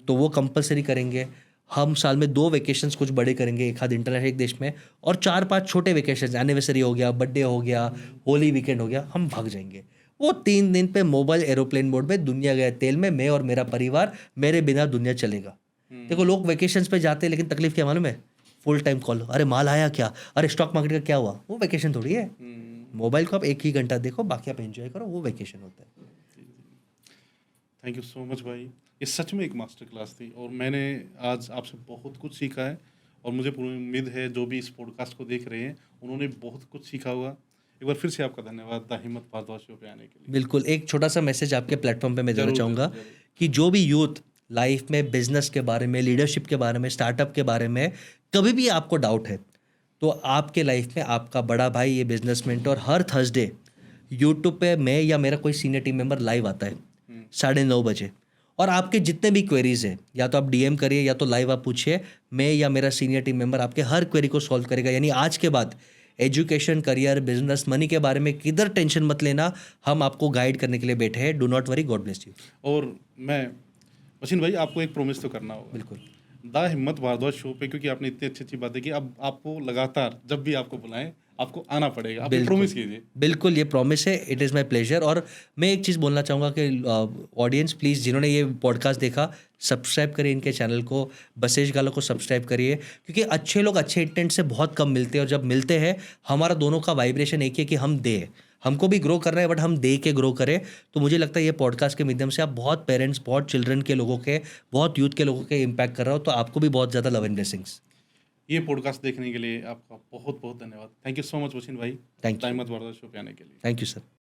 A: तो वो कंपलसरी करेंगे। हम साल में 2 वेकेशंस कुछ बड़े करेंगे, एक आध इंटरनेशनल एक देश में, और 4-5 छोटे वेकेशंस, एनिवर्सरी हो गया, बर्थडे हो गया, होली वीकेंड हो गया, हम भाग जाएंगे। वो 3 दिन पे मोबाइल एरोप्लेन मोड में, दुनिया गया तेल में, मैं और मेरा परिवार, मेरे बिना दुनिया चलेगा। देखो लोग वेकेशंस पे जाते हैं, लेकिन तकलीफ क्या मालूम है? फुल टाइम कॉल, अरे माल आया क्या, अरे स्टॉक मार्केट का क्या हुआ। वो वेकेशन थोड़ी है। मोबाइल को आप 1 ही घंटा देखो, बाकी आप एंजॉय करो, वो वेकेशन होता है।
B: थैंक यू सो मच भाई, ये सच में एक मास्टर क्लास थी और मैंने आज आपसे बहुत कुछ सीखा है। और मुझे पूरी उम्मीद है जो भी इस पॉडकास्ट को देख रहे हैं उन्होंने बहुत कुछ सीखा होगा। एक बार फिर से आपका धन्यवाद द हिम्मत भारद्वाज शो पे आने के लिए।
A: बिल्कुल, एक छोटा सा मैसेज आपके प्लेटफॉर्म पे मैं देना
B: जरूर,
A: चाहूँगा
B: जरूर।
A: कि जो भी यूथ लाइफ में बिजनेस के बारे में, लीडरशिप के बारे में, स्टार्टअप के बारे में कभी भी आपको डाउट है, तो आपके लाइफ में आपका बड़ा भाई ये बिजनेस मेंटर हर थर्सडे यूट्यूब पे मैं या मेरा कोई सीनियर टीम मेंबर लाइव आता है 9:30 बजे। और आपके जितने भी क्वेरीज है, या तो आप डीएम करिए या तो लाइव आप पूछिए, मैं या मेरा सीनियर टीम मेंबर आपके हर क्वेरी को सॉल्व करेगा। यानी आज के बाद एजुकेशन, करियर, बिजनेस, मनी के बारे में किधर टेंशन मत लेना, हम आपको गाइड करने के लिए बैठे हैं। Do not worry, God bless you.
B: और मैं वसीम भाई आपको एक प्रॉमिस तो करना होगा।
A: बिल्कुल।
B: द हिम्मत भारद्वाज शो पे, क्योंकि आपने इतनी अच्छी अच्छी बातें की, अब आपको लगातार जब भी आपको बुलाएं आपको आना पड़ेगा। आप प्रॉमिस कीजिए।
A: बिल्कुल, ये प्रॉमिस है, इट इज़ माई प्लेजर। और मैं एक चीज़ बोलना चाहूँगा कि ऑडियंस प्लीज़, जिन्होंने ये पॉडकास्ट देखा, सब्सक्राइब करिए इनके चैनल को, बसेज गालों को सब्सक्राइब करिए, क्योंकि अच्छे लोग अच्छे इंटेंट से बहुत कम मिलते हैं। और जब मिलते हैं, हमारा दोनों का वाइब्रेशन एक ही है कि हम दे, हमको भी ग्रो करना है, बट हम दे के ग्रो करें। तो मुझे लगता है ये पॉडकास्ट के माध्यम से आप बहुत पेरेंट्स, बहुत चिल्ड्रन के लोगों के, बहुत यूथ के लोगों के इम्पैक्ट कर रहे हो, तो आपको भी बहुत ज़्यादा लव एंड ब्लेसिंग्स।
B: ये पॉडकास्ट देखने के लिए आपका बहुत बहुत धन्यवाद। Thank you so much Waseem भाई,
A: थैंक
B: द हिम्मत भारद्वाज शो पे आने के लिए।
A: You sir.